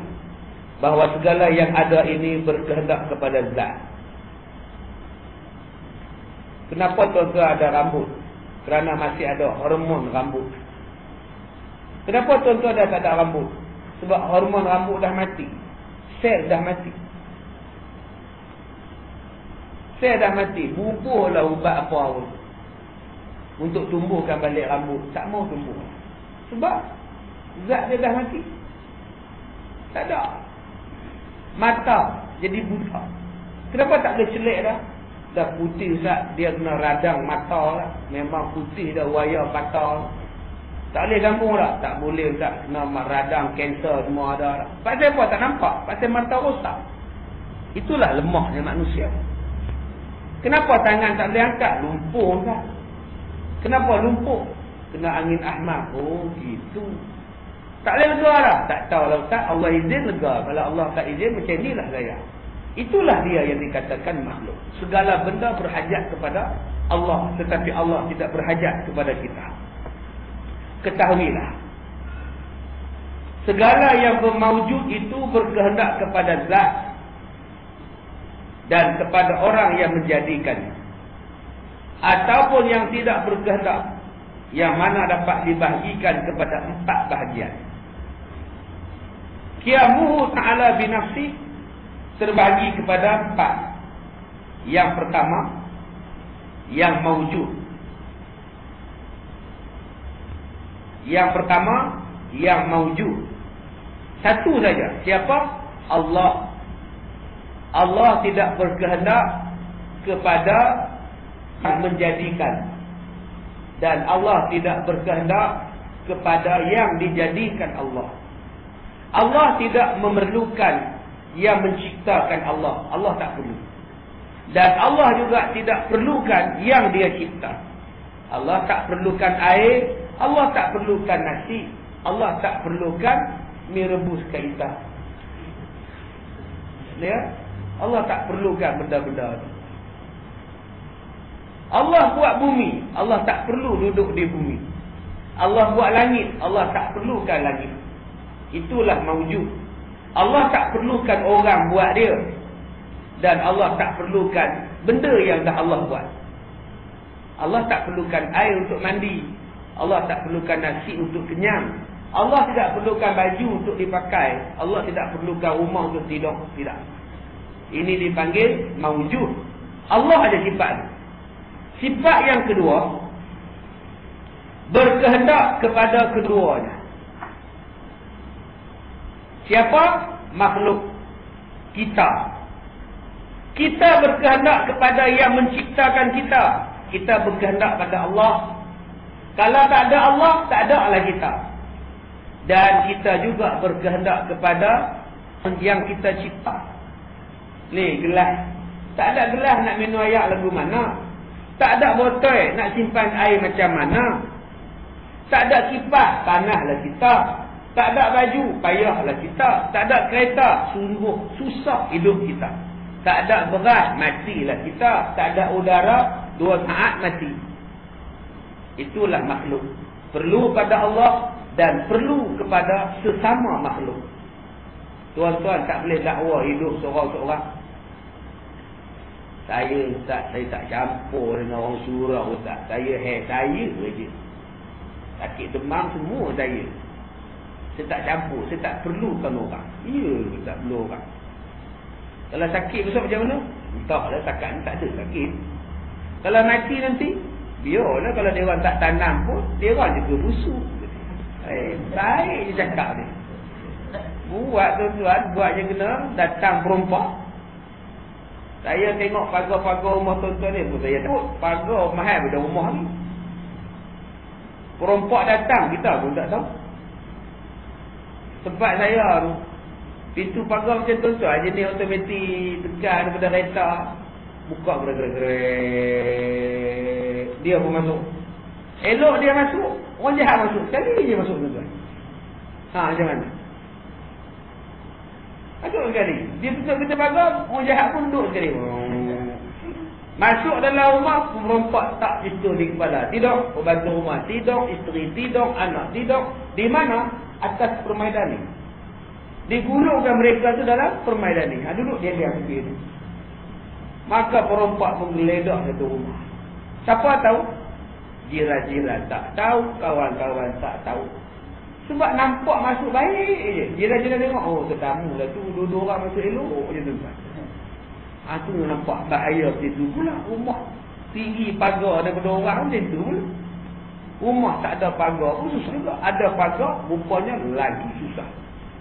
bahawa segala yang ada ini berkehendak kepada zat. Kenapa tuan-tuan ada rambut? Kerana masih ada hormon rambut. Kenapa tuan-tuan dah tak ada rambut? Sebab hormon rambut dah mati. Sel dah mati. Sel dah mati. Bubuhlah ubat apa pun untuk tumbuhkan balik rambut. Tak mau tumbuh. Sebab zat dia dah mati. Tak ada. Mata jadi buta. Kenapa tak boleh celik dah? Dah putih Ustaz, dia kena radang mata lah. Memang putih dah, wayar patah. Tak boleh gambung tak? Tak boleh Ustaz, kena radang, kanser semua ada lah. Pasal apa tak nampak? Pasal mata rosak. Itulah lemahnya manusia. Kenapa tangan tak boleh angkat? Lumpuh Ustaz. Kenapa lumpuh? Kena angin ahmad. Oh gitu. Tak boleh lega lah. Tak tahu lah Ustaz, Allah izin lega. Kalau Allah tak izin, macam inilah gaya. Itulah dia yang dikatakan makhluk. Segala benda berhajat kepada Allah, tetapi Allah tidak berhajat kepada kita. Ketahuilah, segala yang bermawujud itu berkehendak kepada zat dan kepada orang yang menjadikannya, ataupun yang tidak berkehendak, yang mana dapat dibahagikan kepada 4 bahagian. Qiyamuhu ta'ala binafsi terbagi kepada 4. Yang pertama, yang mawujud. Yang pertama, yang mawujud. Satu saja. Siapa? Allah. Allah tidak berkehendak kepada yang menjadikan, dan Allah tidak berkehendak kepada yang dijadikan Allah. Allah tidak memerlukan yang menciptakan Allah. Allah tak perlu. Dan Allah juga tidak perlukan yang dia cipta. Allah tak perlukan air, Allah tak perlukan nasi, Allah tak perlukan mi rebus kaita. Ya? Allah tak perlukan benda-benda itu. Allah buat bumi, Allah tak perlu duduk di bumi. Allah buat langit, Allah tak perlukan langit. Itulah mawujud. Allah tak perlukan orang buat dia, dan Allah tak perlukan benda yang dah Allah buat. Allah tak perlukan air untuk mandi, Allah tak perlukan nasi untuk kenyang, Allah tidak perlukan baju untuk dipakai, Allah tidak perlukan rumah untuk tidur. Tidak. Ini dipanggil mawujud. Allah ada sifat. Sifat yang kedua, berkehendak kepada keduanya. Siapa? Makhluk. Kita. Kita berkehendak kepada yang menciptakan kita. Kita berkehendak pada Allah. Kalau tak ada Allah, tak ada lah kita. Dan kita juga berkehendak kepada yang kita cipta. Ni gelas. Tak ada gelas nak minum air lagu mana. Tak ada botol nak simpan air macam mana. Tak ada kipas, panaslah kita. Tak ada baju, payahlah kita. Tak ada kereta, sungguh susah hidup kita. Tak ada beras, matilah kita. Tak ada udara, 2 saat mati. Itulah makhluk. Perlu pada Allah dan perlu kepada sesama makhluk. Tuan-tuan tak boleh dakwa hidup seorang-seorang. Saya Ustaz, saya tak campur dengan orang surau Ustaz. Saya saya saja. Sakit demam semua saya. Saya tak campur, saya tak perlukan orang. Ya, tak perlu orang. Kalau sakit besar macam mana? Entahlah, takat ni tak ada sakit. Kalau mati nanti, biarlah. Kalau dia orang tak tanam pun, dia orang juga busuk. Baik je cakap dia. Buat tuan-tuan, buat je kena datang perompak. Saya tengok pagar-pagar rumah tuan-tuan ni pun saya takut. Pagar mahal pada rumah ni. Perompak datang, kita pun tak tahu. Tempat saya tu, pintu pagar macam tuan-tuan, jenis automatik, tekan daripada kereta, buka gerak-gerak. Dia pun masuk. Elok dia masuk, orang jahat masuk. Sekali je masuk tuan-tuan. Macam mana? Masuk sekali. Dia tutup pintu pagar, orang jahat pun duduk sekali. Masuk dalam rumah, merompak tak itu di kepala. Tidur, pembantu rumah tidur, isteri tidur, anak tidur. Di mana? Atas permainan ni. Digulungkan mereka tu dalam permainan ni. Duduk dia fikir ni. Maka perompak pun geledak satu rumah. Siapa tahu? Jiran-jiran tak tahu, kawan-kawan tak tahu. Sebab nampak masuk baik je. Jiran-jiran tengok, oh tetamu lah tu, dua-dua orang masuk elok je tuan. Tu nampak bahaya situ pula. Rumah tinggi pagar daripada orang macam tu pula. Rumah tak ada pagar pun susah juga. Ada pagar rupanya lagi susah.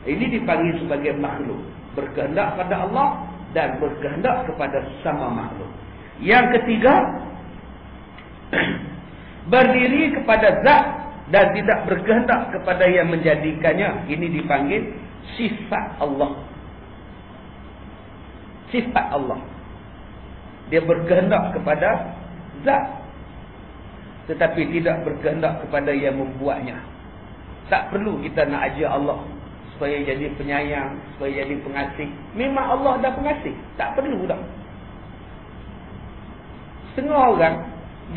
Ini dipanggil sebagai makhluk. Berkehendak pada Allah dan berkehendak kepada sesama makhluk. Yang ketiga, berdiri kepada zat dan tidak berkehendak kepada yang menjadikannya. Ini dipanggil sifat Allah. Sifat Allah. Dia berkehendak kepada zat, tetapi tidak berkehendak kepada yang membuatnya. Tak perlu kita nak ajar Allah supaya jadi penyayang, supaya jadi pengasih. Memang Allah dah pengasih. Tak perlu dah. Setengah orang,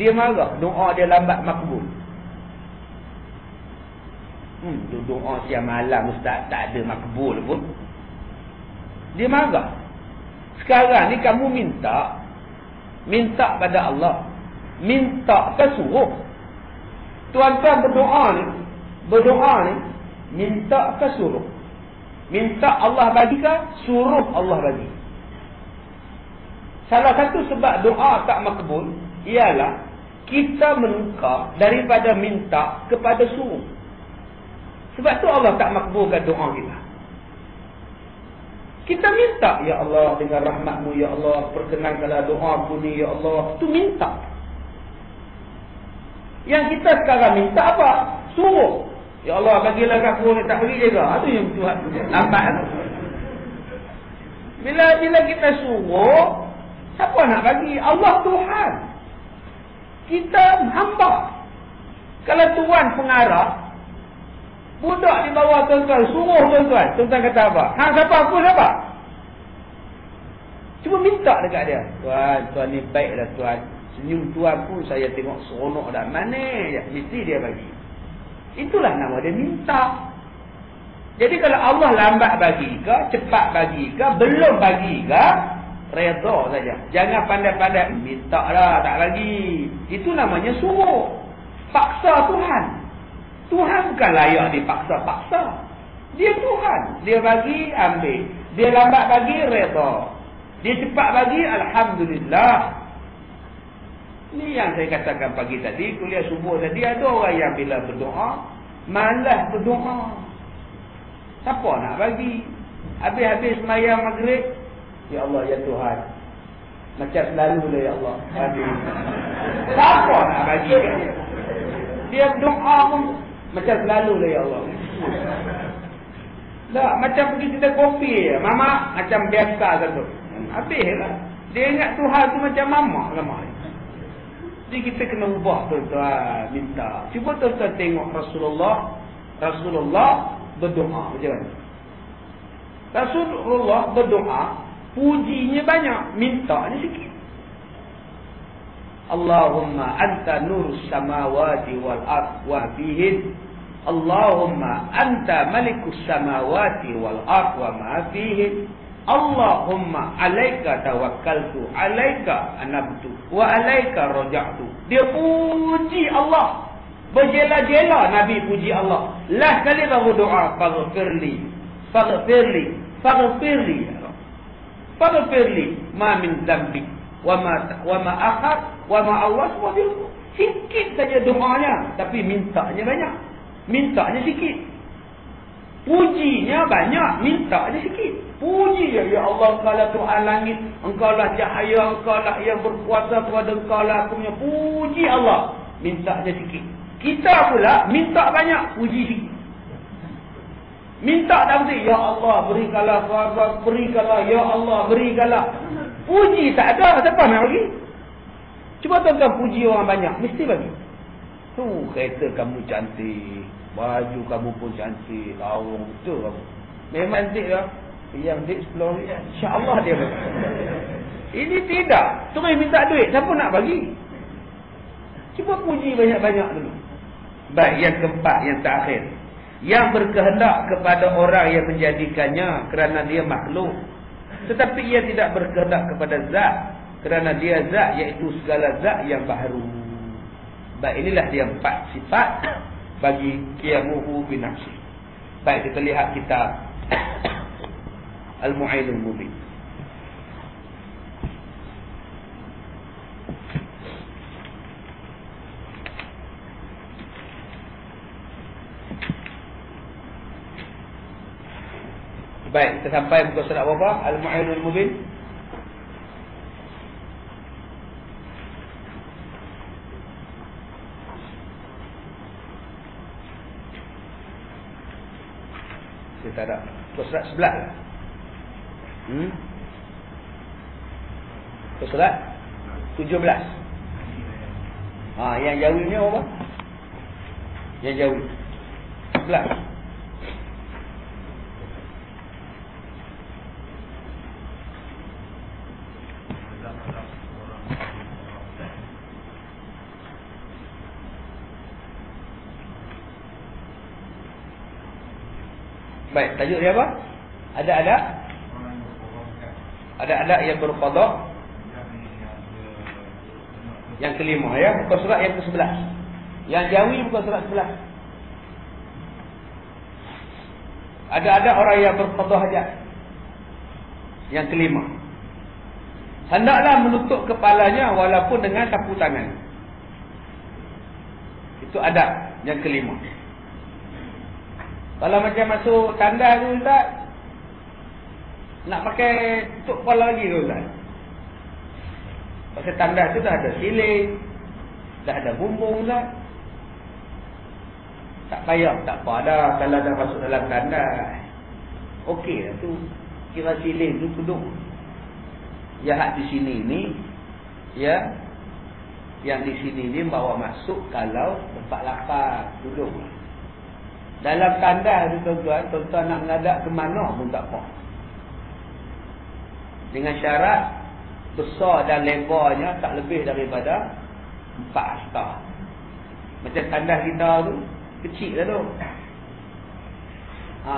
dia marah. Doa dia lambat makbul. Doa siang malam ustaz tak ada makbul pun. Dia marah. Sekarang ni kamu minta pada Allah. Minta ke suruh? Tuan-tuan berdoa ni minta ke suruh? Minta Allah bagi ke suruh Allah bagi? Salah satu sebab doa tak makbul ialah kita menukar daripada minta kepada suruh. Sebab tu Allah tak makbulkan doa kita. Kita minta, ya Allah, dengan rahmat-Mu, ya Allah, perkenankanlah doaku ni, ya Allah. Itu minta. Yang kita sekarang minta apa? Suruh. Ya Allah, bagilah aku ni tak bagi jaga. Itu yang Tuhan lambat tu. Bila kita suruh, siapa nak bagi? Allah Tuhan. Kita hamba. Kalau Tuhan pengarah, budak di bawah tuan-tuan, suruh tuan-tuan. Tuan-tuan kata apa? Siapa aku siapa? Cuma minta dekat dia. Tuan ni baiklah tuan. Senyum tuan pun saya tengok seronok dah. Mana je? Mesti dia bagi. Itulah nama dia minta. Jadi kalau Allah lambat bagi ke, cepat bagi ke, belum bagi ke, redha saja. Jangan pandai-pandai minta lah tak bagi. Itu namanya suruh. Paksa Tuhan. Tuhan bukan layak dipaksa-paksa. Dia Tuhan. Dia bagi, ambil. Dia lambat bagi, redha. Dia cepat bagi, alhamdulillah. Ini yang saya katakan pagi tadi, kuliah subuh tadi, ada orang yang bila berdoa, malas berdoa. Siapa nak bagi? Habis-habis semayang maghrib, ya Allah, ya Tuhan. Macam selalu lah, ya Allah. Siapa nak bagi kan? Dia berdoa pun macam selalu lah, ya Allah. Tak, macam pergi kedai kopi je. Mama macam biasa kata. Habislah. Dia ingat Tuhan tu macam mama lama. Jadi kita kena ubah tuan-tuan, minta. Cuba tuan-tuan tengok Rasulullah berdoa macam mana. Rasulullah berdoa, pujinya banyak, mintanya sikit. Allahumma anta nurus samawati wal ard wa fihin. Allahumma anta malikus samawati wal ard wa ma fihin. Allahumma alaika tawakkaltu, alaika anabtu wa alaika raja'tu. Dia puji Allah. Berjela-jela Nabi puji Allah. Last kali baru doa, faghfirli, faghfirli, faghfirli, faghfirli ma min dzambi wa ma akhar wa ma Allah SWT. Sikit saja doanya, tapi mintanya banyak. Mintanya sikit. Pujinya banyak, mintanya sikit. Puji ya Allah, Engkau lah Tuhan langit, Engkau lah cahaya, Engkau lah yang berkuasa kepada Engkau lah aku punya. Puji Allah, mintanya sikit. Kita pula minta banyak, puji sikit. Minta tak mesti, ya Allah berikanlah, berikanlah, ya Allah berikanlah. Puji tak ada, siapa nak bagi? Cuba tuan-tuan puji orang banyak, mesti bagi. Kereta kamu cantik, baju kamu pun cantik, lawang betul kamu. Memang cantik lah. Yang dik 10 ringgit, insya-Allah dia bagi. Ini tidak. Terus minta duit, siapa nak bagi? Cuba puji banyak-banyak dulu. Baik, yang keempat, yang terakhir. Yang berkehendak kepada orang yang menjadikannya kerana dia makhluk. Tetapi ia tidak berkehendak kepada zat kerana dia zat, iaitu segala zat yang baharu. Baik, inilah dia 4 sifat bagi qiyamuhu binafsi. Baik, kita lihat kitab Al-Mu'ainul Mubin. Baik, kita sampai muka surat berapa? Al-Mu'ainul Mubin. Saya tak ada. Muka surat 11. Muka surat 17. Yang Jawi ni apa? Yang Jawi. 11. Baik, tajuk dia apa? Ada yang berqada. Yang kelima ya, bukan surat yang ke-11. Yang jawi bukan surat 11. Ada orang yang berqada hajat. Yang kelima. Hendaklah menutup kepalanya walaupun dengan sapu tangan. Itu adab yang kelima. Kalau macam masuk tandas tu Ustaz, nak pakai tutup kepala lagi tu Ustaz. Pasal tandas tu dah ada siling, dah ada bumbung Ustaz. Tak payah, tak apa dah kalau dah masuk dalam tandas. Okey lah tu. Kira siling tu duduk. Yang di sini ni, ya, yang di sini ni bawa masuk kalau tempat lapar duduk. Dalam tanda tu tuan-tuan nak menghadap ke mana pun tak apa. Dengan syarat besar dan lebarnya tak lebih daripada 4 hasta. Macam tanda kita tu kecil lah tu.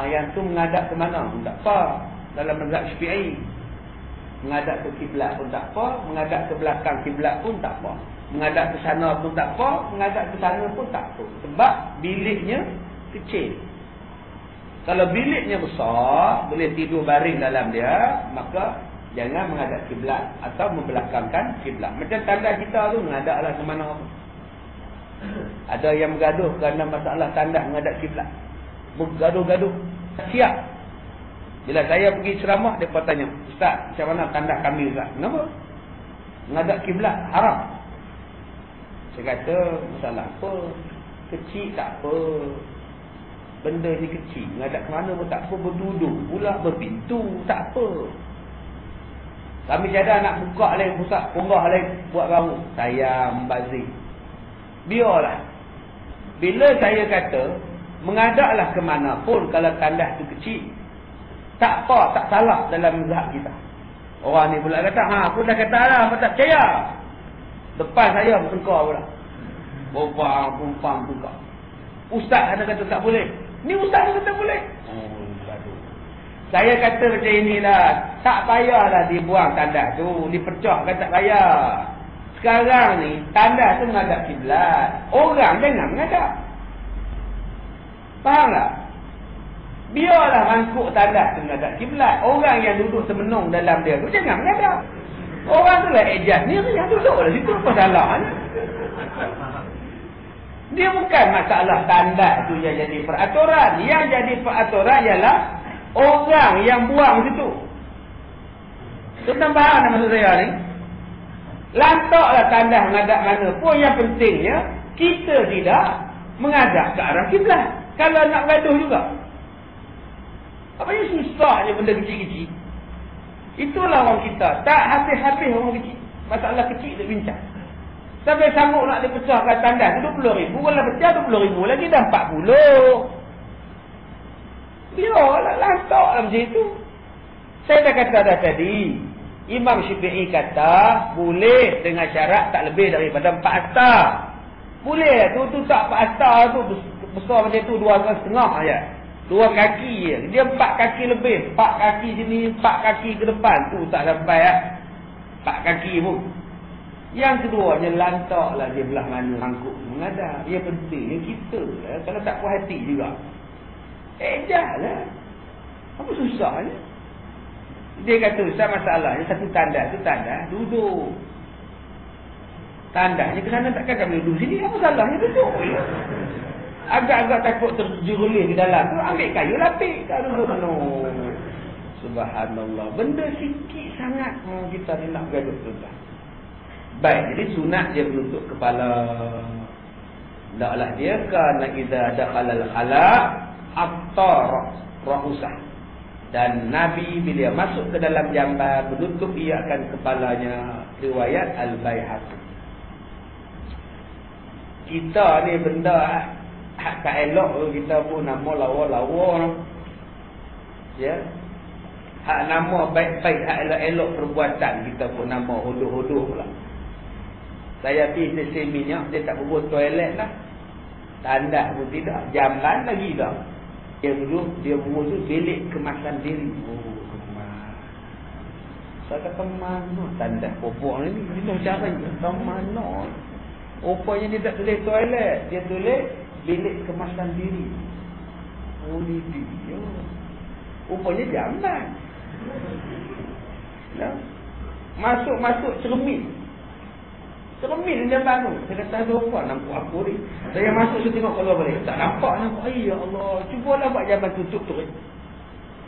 Yang tu menghadap ke mana pun tak apa. Dalam mazhab Syafi'i, menghadap ke kiblat pun tak apa, menghadap ke belakang kiblat pun tak apa, menghadap ke sana pun tak apa, menghadap ke sana pun tak apa. Sebab biliknya kecil. Kalau biliknya besar, boleh tidur baring dalam dia, maka jangan menghadap kiblat atau membelakangkan kiblat. Macam tanda kita tu menghadaplah ke mana pun. Ada yang bergaduh kerana masalah tanda menghadap kiblat. Bergaduh-gaduh. Siap. Bila saya pergi ceramah, dia tanya, Ustaz, macam mana tanda kami Ustaz? Kenapa? Menghadap kiblat haram. Saya kata, masalah apa? Kecil tak apa. Benda ni kecil, menghadap ke mana pun tak apa, berduduk pula, berpintu, tak apa. Kami tiada nak buka lain, pusat punggah lain, buat baru. Saya membazir. Biarlah. Bila saya kata, menghadaplah ke mana pun kalau tandas tu kecil, tak apa, tak salah dalam mazhab kita. Orang ni pula kata, aku dah kata lah, aku tak percaya. Depan saya bertengkar pula. Pumpang buka. Ustaz ada kata tak boleh. Ni ustaz kata boleh. Saya kata macam inilah, tak payahlah dibuang tandas tu, dipecahkan tak payah. Sekarang ni tandas tu menghadap kiblat. Orang jangan menghadap. Faham tak? Biarlah mangkuk tandas tu menghadap kiblat. Orang yang duduk semenung dalam dia tu jangan menghadap. Orang tu lah ejaz ni yang duduk lah situ, apa salahnya? Dia bukan masalah tandas tu yang jadi peraturan. Yang jadi peraturan ialah orang yang buang situ. Tuan faham maksud saya ni? Lantaklah tandas menghadap mana pun, yang pentingnya kita tidak menghadap ke arah kiblat. Kalau nak gaduh juga. Apa yang susahnya benda kecil-kecil? Itulah orang kita. Tak habis-habis orang kecil. Masalah kecil dia bincang. Sampai sanggup nak dipecahkan tandas 20,000. Kalau pecah 20,000 lagi dah 40. Biarlah lantaklah macam itu. Saya dah kata dah tadi, Imam Syafi'i kata boleh dengan syarat tak lebih daripada 4 hasta. Boleh tu tak 4 hasta tu besar macam tu 2,5 aja. 2 kaki je. Dia 4 kaki lebih. 4 kaki sini, 4 kaki ke depan tu tak sampai 4 kaki pun. Yang keduanya, lantaklah dia belah mana rangkuk menghadap. Yang pentingnya kita lah. Kalau tak puas hati juga, ejahlah. Apa susahnya? Dia kata, Ustaz, masalahnya satu tandas tu tandas duduk. Tandasnya ke sana takkan kami duduk sini. Apa salahnya duduk? Agak-agak takut terjerulis di dalam tu, ambil kayu lapik. Tak duduk. No. Subhanallah. Benda sikit sangat kita ni nak gaduh tu. Baik, jadi sunat dia menutup kepala. Taklah dia kerana idza dakhalal khala aftar rahusah. Dan Nabi bila masuk ke dalam jamban menutup ia akan kepalanya. Riwayat Al-Baihaqi. Kita ni benda Hak tak elok kita pun nama lawa-lawa. Ya. Hak nama baik-baik, hak elok-elok perbuatan kita pun nama hodoh-hodoh pula. Saya pergi stesen minyak, dia tak berbuat toilet lah. Tandas pun tidak, jamban lagi dah. Dia duduk, dia bermusuh bilik kemasan diri. Oh, kemas. Saya kata mana tandas popok ni? Dia caranya, tahu mana? Rupanya dia tak tulis toilet, dia tulis bilik kemasan diri. Oh, ni dia. Rupanya jamban. Nah, masuk cermin. Cermin dia bangun. Saya kata ada apa nampak aku ni. Saya masuk saya tengok kalau boleh. Tak nampak. Ya Allah. Cubalah buat jamban tutup tu.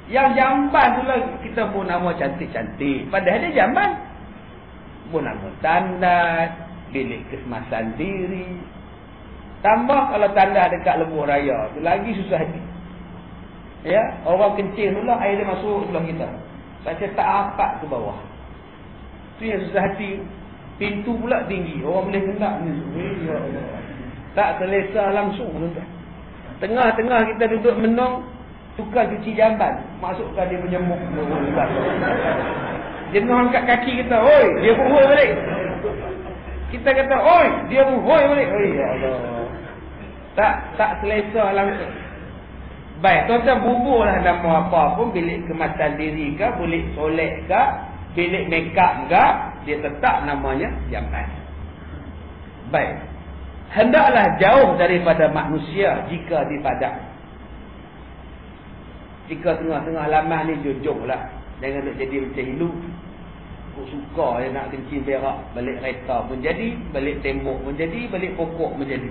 Yang jamban tu lah kita pun nama cantik-cantik. Padahal dia jamban. Pun nama tandas. Bilik kesemasan diri. Tambah kalau tandas dekat lebuh raya. Tu lagi susah hati. Ya. Orang kencing tu lah air dia masuk sebelah kita. Saya tak rapat ke bawah. Tu yang susah hati. Pintu pula tinggi. Orang boleh hendak ni. Ya Allah. Tak selesa langsung. Tengah-tengah kita duduk menong. Tukar cuci jamban. Masukkan dia menyemuk. Dia nak angkat kaki kita. Oi, dia pun hoi balik. Kita kata, oi, dia pun hoi balik. Oi, ya Allah. Tak selesa langsung. Baik, tuan-tuan buburlah nama apa pun. Bilik kemasan diri ke, bilik solek ke, bilik makeup ke. Dia tetap namanya jamban. Baik. Hendaklah jauh daripada manusia jika dipadak. Jika tengah-tengah laman ni jujurlah. Jangan nak jadi macam hilu. Aku suka dia nak kencing berak. Balik kereta pun jadi. Balik tembok pun jadi. Balik pokok pun jadi.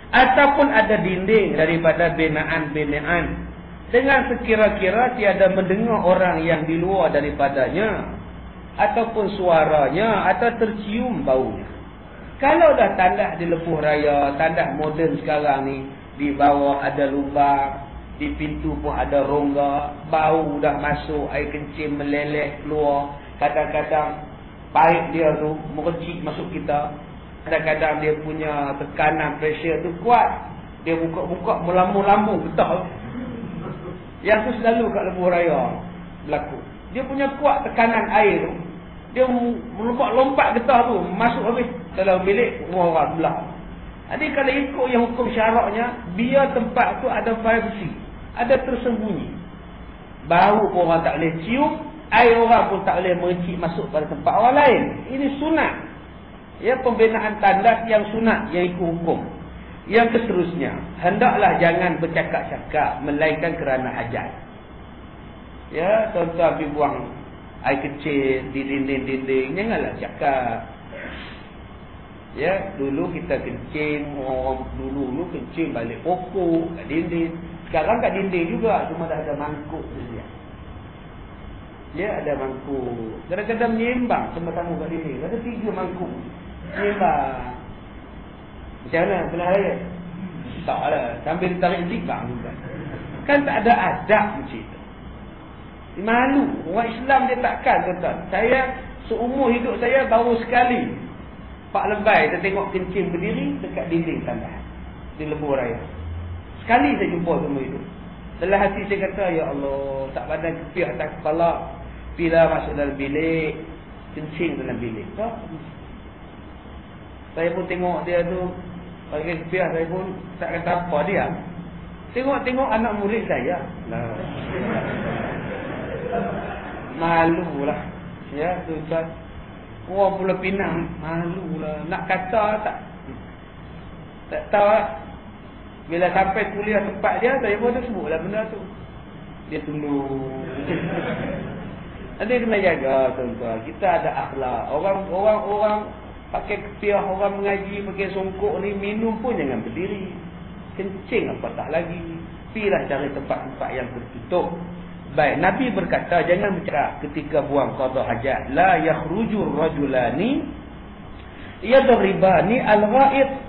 Ataupun ada dinding daripada binaan-binaan. Dengan sekira-kira tiada mendengar orang yang di luar daripadanya. Ataupun suaranya, atau tercium baunya. Kalau dah tandas di lebuh raya, tandas moden sekarang ni, di bawah ada lubang, di pintu pun ada rongga, bau dah masuk, air kencing meleleh keluar. Kadang-kadang paip dia tu mercik masuk kita. Kadang-kadang dia punya tekanan pressure tu kuat. Dia buka-buka melambung-lambung getah. Yang tu selalu kat lebuh raya berlaku. Dia punya kuat tekanan air tu. Dia melompat-lompat getah tu. Masuk habis dalam bilik rumah orang belah. Jadi kalau ikut yang hukum syaraknya, biar tempat tu ada privacy. Ada tersembunyi. Bau pun orang tak boleh cium. Air orang pun tak boleh mercik masuk pada tempat orang lain. Ini sunat. Ya, pembinaan tandas yang sunat, yang ikut hukum. Yang seterusnya, hendaklah jangan bercakap-cakap melainkan kerana hajat. Ya, tuan-tuan pergi buang air kecil di dinding-dinding, janganlah cakap. Ya, dulu kita kencing, orang dulu kencing balik pokok kat dinding. Sekarang kat dinding juga, cuma dah ada mangkuk saja. Ya, ada mangkuk. Kadang-kadang menyembang sama tamu kat dinding. Ada 3 mangkuk. Menyembang. Macam mana? Pernah raya? Tak lah. Sambil ditarik zikang juga. Kan tak ada adab macam itu. Malu. Orang Islam dia takkan, tuan-tuan. Saya, seumur hidup saya baru sekali Pak Lebay, saya tengok kencing berdiri dekat dinding tandas di lebuh raya. Sekali saya jumpa semua itu. Dalam hati saya kata, ya Allah, tak pandang kepiah atas kepala. Bila masuk dalam bilik, kencing dalam bilik. Tak. Saya pun tengok dia tu, pakai kepiah, saya pun tak kata apa dia. Tengok-tengok anak murid saya. Nah. Malulah. Ya, tuan-tuan. Orang Pulau Pinang, malulah. Nak kata tak tahu lah. Bila sampai kuliah tempat dia, saya pun dah sebutlah benda tu. Dia tunduk. Nanti kena jaga, tuan-tuan. Kita ada akhlak. Orang pakai kepiah, orang mengaji, pakai songkok ni, minum pun jangan berdiri. Kencing apatah lagi. Pilah cari tempat-tempat yang tertutup. Baik, Nabi berkata, jangan bercakap ketika buang qada hajat. La yakhrujur rajulani yadribani al-ghaid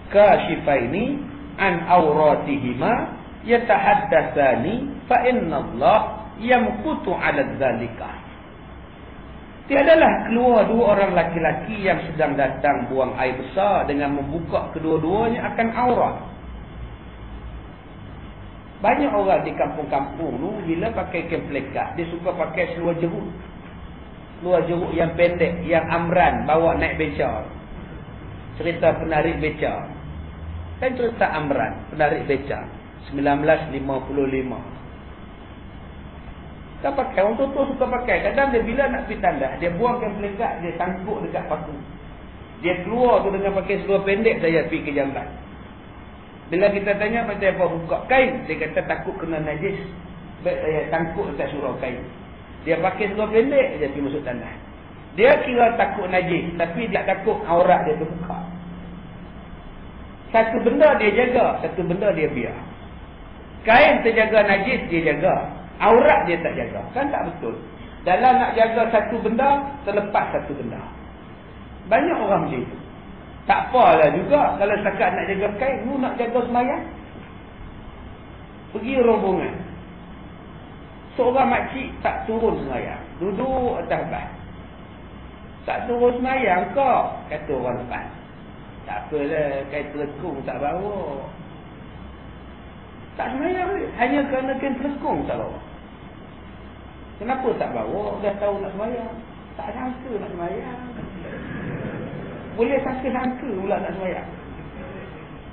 kashifaini an awratihima yatahaddatsani fa inna Allah yamqutu 'ala dzalika. Tiadalah keluar 2 orang laki-laki yang sedang datang buang air besar dengan membuka kedua-duanya akan aurat. Banyak orang di kampung-kampung tu bila pakai kain pelekat, dia suka pakai seluar jeruk. Seluar jeruk yang pendek, yang amran, bawa naik beca. Cerita penarik beca. Kan cerita amran, penarik beca. 1955. Kan pakai, orang tua suka pakai. Kadang dia bila nak pergi tandas, dia buang kain pelekat, dia tangkuk dekat paku. Dia keluar tu dengan pakai seluar pendek saya pergi ke jamban. Bila kita tanya macam apa buka kain, dia kata takut kena najis. Tangkuk dekat surau kain. Dia pakai seluar pendek, dia pergi masuk tandas. Dia kira takut najis, tapi dia takut aurat dia terbuka. Satu benda dia jaga, satu benda dia biar. Kain terjaga najis, dia jaga. Aurat dia tak jaga. Kan tak betul. Dalam nak jaga satu benda, terlepas satu benda. Banyak orang macam itu. Tak apalah juga kalau setakat nak jaga kain, mu nak jaga semayang. Pergi rombongan. Seorang makcik tak turun semayang. Duduk atas bas. Tak turun semayang kau, kata orang depan. Tak apalah, kain telekung tak bawa. Tak semayang ni. Hanya kerana kain telekung tak bawa. Kenapa tak bawa? Dah tahu nak semayang. Tak sangka nak semayang. Boleh sangka-sangka pula nak semayang.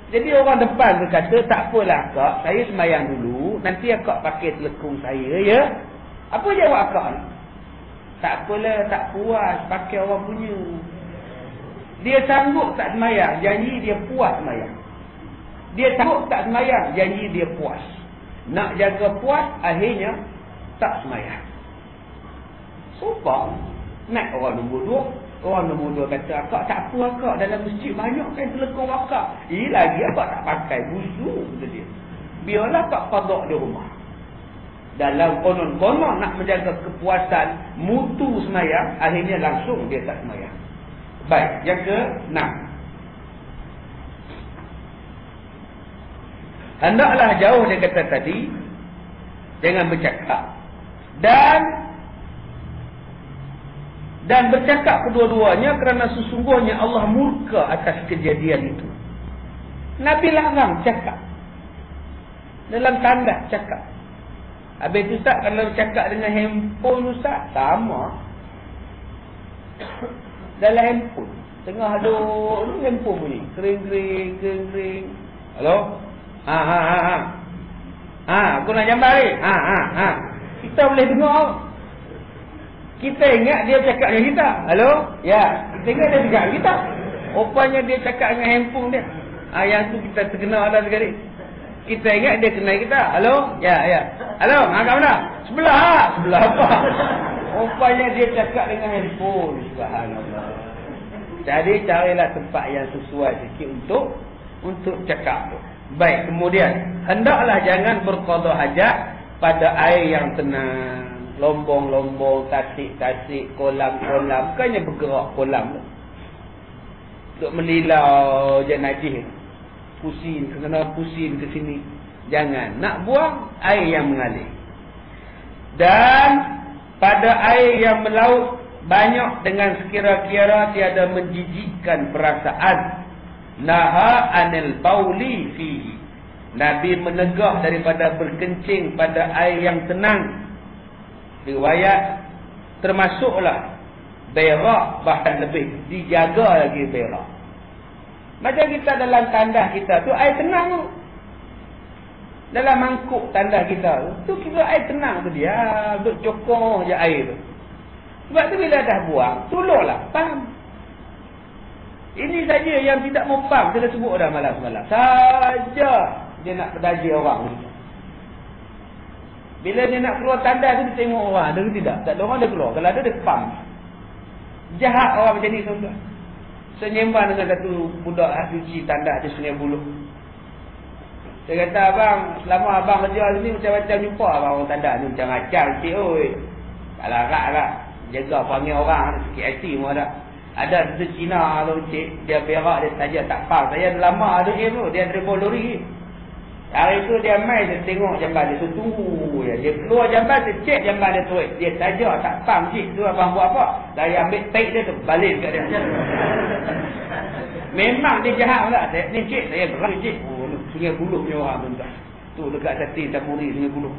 Jadi orang depan berkata, tak apalah akak, saya semayang dulu, nanti akak pakai telekung saya, ya? Apa jawab akak ni? Tak apalah, tak puas, pakai orang punya. Dia sanggup tak semayang, janji dia puas semayang. Dia sanggup tak semayang, janji dia puas. Nak jaga puas, akhirnya tak semayang. Sumpah, naik orang nombor 2. Orang nombor 2 kata, akak tak apa akak, dalam masjid banyak kan telekung akak. Lagi akak tak pakai, busuk, kata dia. Biarlah akak qada di rumah. Dalam konon-konon nak menjaga kepuasan mutu semayang, akhirnya langsung dia tak semayang. Baik, yang ke-6. Hendaklah jauh dia kata tadi, jangan bercakap. Dan bercakap kedua-duanya kerana sesungguhnya Allah murka atas kejadian itu. Nabi larang cakap. Dalam tanda cakap. Habis itu Ustaz, kalau cakap dengan handphone Ustaz, sama. Dalam handphone. Tengah duduk handphone bunyi. Kering-kering. Halo? Aku nak jambar ni. Kita boleh dengar. Kita ingat dia cakap dengan kita. Halo? Ya. Kita ingat dia cakap dengan kita. Rupanya dia cakap dengan handphone dia. Yang tu kita terkenal dah sekali. Kita ingat dia kenal kita. Halo? Ya. Halo? Kat mana? Sebelah. Sebelah apa? Rupanya dia cakap dengan handphone. Subhanallah. Jadi carilah tempat yang sesuai sikit untuk cakap tu. Baik, kemudian hendaklah jangan berqada hajat pada air yang tenang. Lombong-lombong, tasik-tasik, kolam-kolam. Bukannya bergerak kolam tu. Duk melilau je najis. Kena pusing ke sini. Jangan. Nak buang air yang mengalir. Dan pada air yang melaut banyak dengan sekira-kira tiada menjijikkan perasaan. Naha anil bauli fihi. Nabi menegah daripada berkencing pada air yang tenang. Riwayat termasuklah berak, bahkan lebih dijaga lagi berak. Macam kita dalam tandas kita tu air tenang tu. Dalam mangkuk tandas kita tu kira air tenang tu dia. Duk cokong je air tu. Sebab tu bila dah buang, tolonglah pam. Ini saja yang tidak mau pam, kita sebut dah malam-malam. Saja dia nak pedaji orang ni. Bila dia nak keluar tandas tu, dia tengok orang ada ke tidak. Tak ada orang dia keluar. Kalau ada, dia pam. Jahat orang macam ni, tuan-tuan. Senyembang dengan satu budak cuci tandas di Sungai Buloh. Dia kata, abang, selama abang kerja sini macam-macam jumpa abang orang tandas ni. Macam macam cik, oi. Tak larat lah. Jaga panggil orang, sikit hati pun ada. Ada satu Cina tu cik, dia berak, dia saja tak pam. Saya lama ada dia tu, dia ada lori. Hari tu dia main, dia tengok jamban dia, so tunggu je. Dia keluar jamban, dia cek jamban dia terus. Dia saja tak pam cik, tu abang buat apa? Saya ambil tape dia tu, balik kat dia. Memang dia jahat pula. Ni cik, saya gerak cik. Oh, Sungai Buloh punya orang tuan-tuan. Tu dekat Sati Tamuri Sungai Buloh.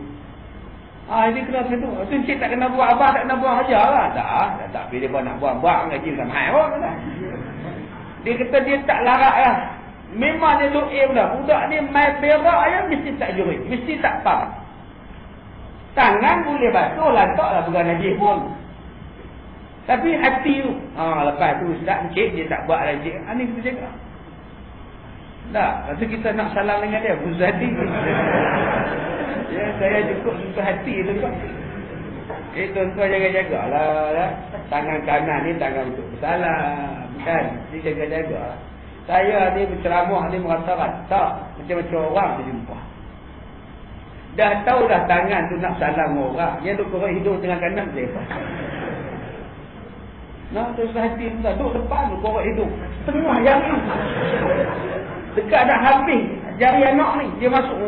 Ini kena tu. Tu encik tak kena buat abah, tak kena buat ajar lah. Tak. Tapi dia nak buat ngaji sama hai pun. Dia kata dia tak larat lah. Memang dia lo'im dah. Budak ni main berak je mesti tak jurit. Mesti tak faham. Tangan boleh basuh, lantak lah pegang najis pun. Tapi hati tu. Lepas tu Ustaz encik dia tak buat lah encik. Ni kita jaga. Tak. Lepas tu kita nak salam dengan dia. Buzati. Ya, saya cukup untuk hati tu kan. Tuan-tuan jaga-jagalah. Tangan kanan ni tangan untuk bersalam. Kan? Dia jaga-jaga. Saya ni berceramah ni merasa rata. Macam-macam orang tu jumpa. Dah tahu dah tangan tu nak salam orang. Yang duk korek hidung tengah kanan dia. Nah, terus hati tu dah duduk depan tu korek hidung. Tengah yang ni. Dekat dah habis jari anak ni. Dia masuk.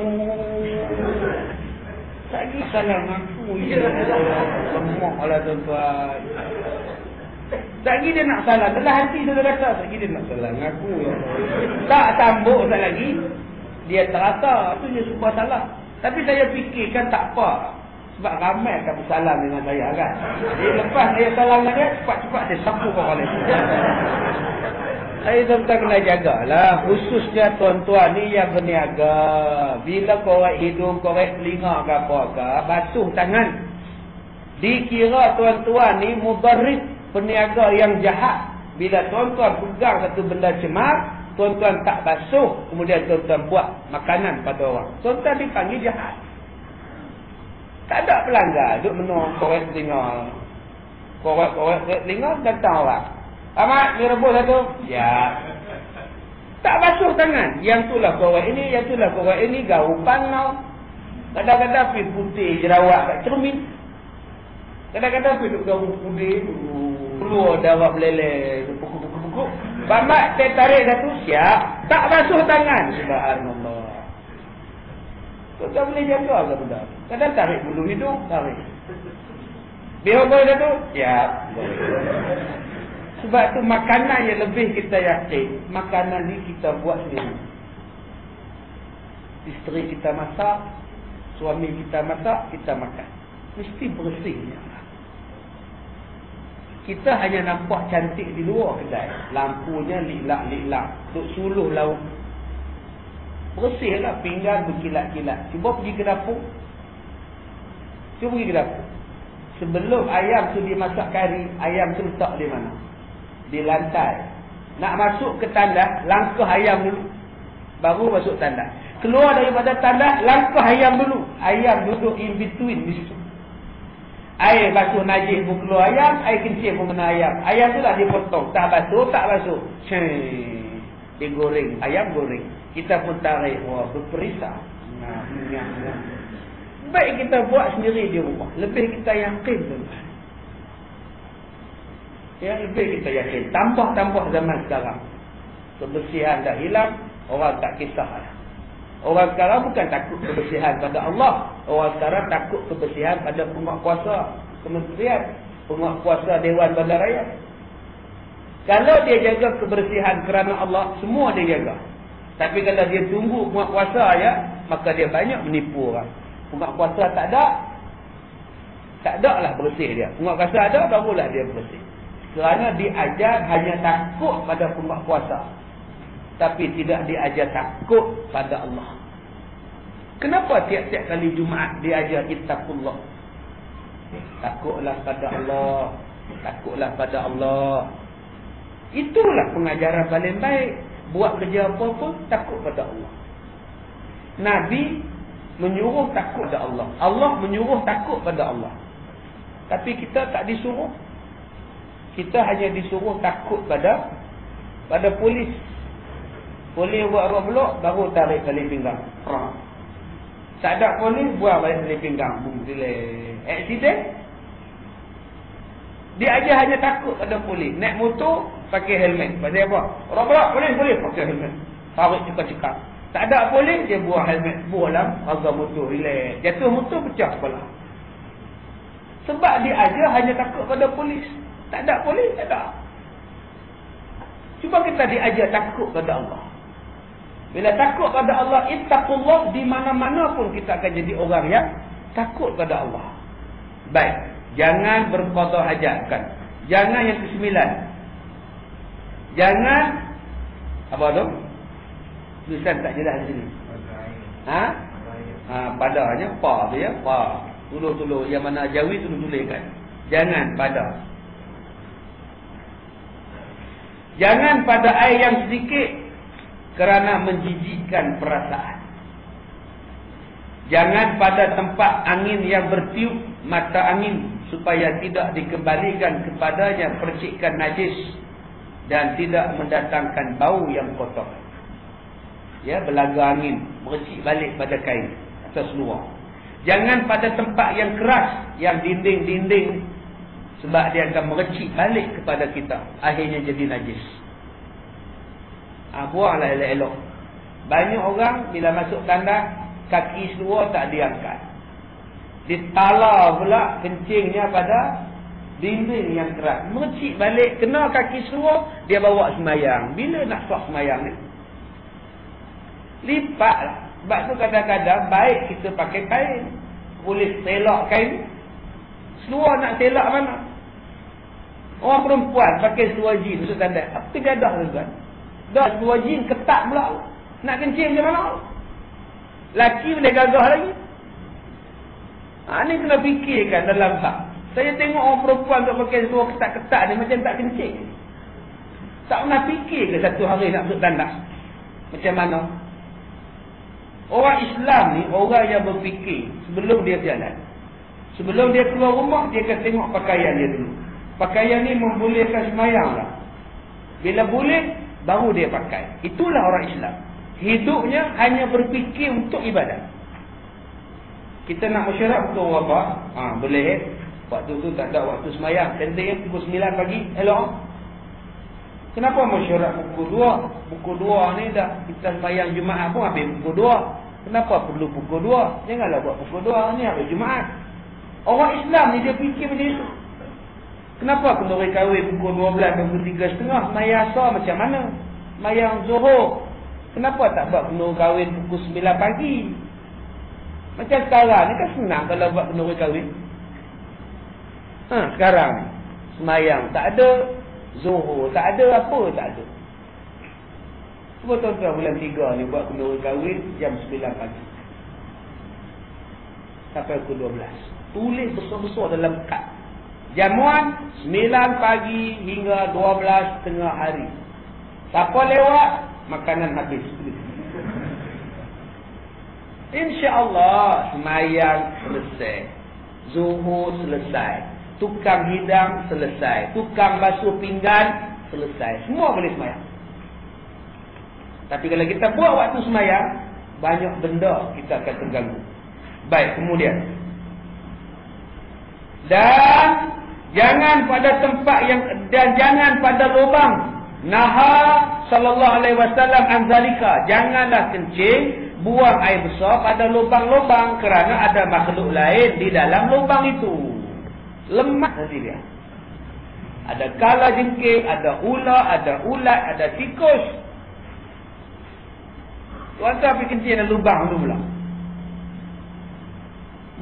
Lagi salam aku. Ya. Lemah lah tuan-tuan. Lagi dia nak salam. Dalam hati tu dia rasa. Lagi dia nak salam aku. Ya. Tak sambung tak lagi. Dia terasa. Tu dia suka salam. Tapi saya fikirkan tak apa. Sebab ramai akan bersalam dengan saya kan. Jadi lepas saya salam dengan dia, cepat-cepat dia sapu kepala dia. Saya tuan-tuan kena jagalah. Khususnya tuan-tuan ni yang berniaga. Bila korek hidung, korek telinga ke apa ke, basuh tangan. Dikira tuan-tuan ni mudarris, peniaga yang jahat. Bila tuan-tuan pegang satu benda cemar, tuan-tuan tak basuh, kemudian tuan-tuan buat makanan pada orang. Tuan-tuan dipanggil jahat. Tak ada pelanggar duk menung korek telinga. Korek telinga datang orang. Amat, ni rebus satu. Ya. Tak basuh tangan. Yang itulah korek ini, yang itulah korek ini, garupan now. Kadang-kadang pergi putih jerawat kat cermin. Kadang-kadang pergi duk garu putih, keluar darah beleleh, pukuk-pukuk. Bamak saya tarik satu, siap. Tak basuh tangan. Subhanallah. Tuan boleh jaga ke budak? Kadang tarik bulu hidung, tarik. Biar boleh satu, siap. Sebab tu makanan yang lebih kita yakin, makanan ni kita buat sendiri. Isteri kita masak, suami kita masak, kita makan. Mesti bersihnya. Kita hanya nampak cantik di luar kedai. Lampunya liklak-liklak. Duk suluh lauk. Bersihlah pinggan berkilat-kilat. Cuba pergi ke dapur. Cuba pergi ke dapur. Sebelum ayam tu dimasak kari, ayam tu letak di mana? Di lantai. Nak masuk ke tandas, langkah ayam dulu. Baru masuk tandas. Keluar daripada tandas, langkah ayam dulu. Ayam duduk in between di situ. Air basuh najis pun keluar ayam, air kencing pun kena ayam. Ayam tu lah dipotong. Tak basuh, tak basuh. Dia goreng. Ayam goreng. Kita pun tarik. Wah, berperisa. Baik kita buat sendiri di rumah. Lebih kita yakin tuan-tuan. Yang lebih kita yakin. Tambah-tambah zaman sekarang. Kebersihan dah hilang. Orang tak kisah lah. Orang sekarang bukan takut kebersihan pada Allah. Orang sekarang takut kebersihan pada penguatkuasa kementerian, penguatkuasa Dewan Bandaraya. Kalau dia jaga kebersihan kerana Allah, semua dia jaga. Tapi kalau dia tunggu penguatkuasa ya, maka dia banyak menipu orang. Penguatkuasa tak ada lah bersih dia. Penguatkuasa ada, barulah dia bersih. Kerana diajar hanya takut pada penguatkuasa. Tapi tidak diajar takut pada Allah. Kenapa tiap-tiap kali Jumaat diajar ittaqullah? Takutlah pada Allah. Takutlah pada Allah. Itulah pengajaran paling baik. Buat kerja apa pun takut pada Allah. Nabi menyuruh takut pada Allah. Allah menyuruh takut pada Allah. Tapi kita tak disuruh. Kita hanya disuruh takut pada polis. Polis buat roh blok, baru tarik tali pinggang. Tak ada polis, buang balik tali pinggang. Aksiden. Dia aja hanya takut pada polis. Naik motor, pakai helmet. Pasal apa? Roh blok, polis, pakai helmet. Tarik cekak-cekak. Tak ada polis, dia buang helmet. Buang dalam harga motor, relax. Jatuh motor, pecah kepala. Sebab dia aja hanya takut pada polis. Tak ada polis, tak ada. Cuba kita diajar takut pada Allah. Bila takut pada Allah, ittaqullah, di mana-mana pun kita akan jadi orang yang takut pada Allah. Baik, jangan berqada hajat, bukan. Jangan yang ke-9. Jangan apa tu? Tulisan tak jelas di sini. Padanya pa tu ya, pa. Tuluh-tuluh yang mana Jawi tulis-tuliskan. Jangan pada. Jangan pada air yang sedikit kerana menjijikkan perasaan. Jangan pada tempat angin yang bertiup mata angin supaya tidak dikembalikan kepadanya percikan najis dan tidak mendatangkan bau yang kotor. Ya, belaga angin mercik balik pada kain atau seluar. Jangan pada tempat yang keras, yang dinding-dinding, sebab dia akan mercik balik kepada kita, akhirnya jadi najis. Buanglah elok-elok. Banyak orang bila masuk tandas, kaki seluar tak diangkat. Ditala pula kencingnya pada dinding yang keras. Mercik balik, kena kaki seluar, dia bawa semayang. Bila nak sah semayang ni? Lipatlah. Sebab tu kadang-kadang baik kita pakai kain. Boleh selak kain. Seluar nak selak mana? Orang perempuan pakai seluar jin masuk tandas. Apa gadah tuan-tuan? Dah seluar jin ketat pula. Nak kencing macam mana? Laki boleh gagah lagi. Ni kena fikirkan dalam hak. Saya tengok orang perempuan tak pakai seluar ketat-ketat ni macam tak kencing. Tak pernah fikir ke satu hari nak masuk tandas? Macam mana? Orang Islam ni orang yang berfikir sebelum dia jalan. Sebelum dia keluar rumah, dia akan tengok pakaian dia dulu. Pakaian ni membolehkan semayang lah. Bila boleh, baru dia pakai. Itulah orang Islam. Hidupnya hanya berfikir untuk ibadat. Kita nak mesyuarat betul apa? Boleh. Waktu tu tak ada waktu semayang. Cantiknya pukul 9 pagi. Elok. Kenapa mesyuarat pukul 2? Pukul 2 ni dah kita semayang Jumaat pun habis pukul 2. Kenapa perlu pukul 2? Janganlah buat pukul 2. Ni habis Jumaat. Orang Islam ni dia fikir macam itu. Kenapa kenduri kahwin pukul 12, pukul 3.30? Semayang asar macam mana? Semayang Zuhur. Kenapa tak buat kenduri kahwin pukul 9 pagi? Macam sekarang ni kan senang kalau buat kenduri kahwin. Sekarang ni semayang tak ada, Zuhur tak ada, apa tak ada. Cuba tuan-tuan bulan 3 ni buat kenduri kahwin jam 9 pagi sampai pukul 12. Tulis besar-besar dalam kad. Jamuan 9 pagi hingga 12 tengah hari. Siapa lewat, makanan habis. InsyaAllah semayang selesai, Zuhur selesai, tukang hidang selesai, tukang basuh pinggan selesai. Semua boleh semayang. Tapi kalau kita buat waktu semayang, banyak benda kita akan terganggu. Baik, kemudian. Dan jangan pada tempat yang, dan jangan pada lubang. Naha sallallahu alaihi wasallam an zalika. Janganlah kencing, buang air besar pada lubang-lubang kerana ada makhluk lain di dalam lubang itu. Lemah nanti dia. Ada kala jengking, ada ular, ada ulat, ada tikus. Tuan-tuan pergi kencing dalam lubang tu pula.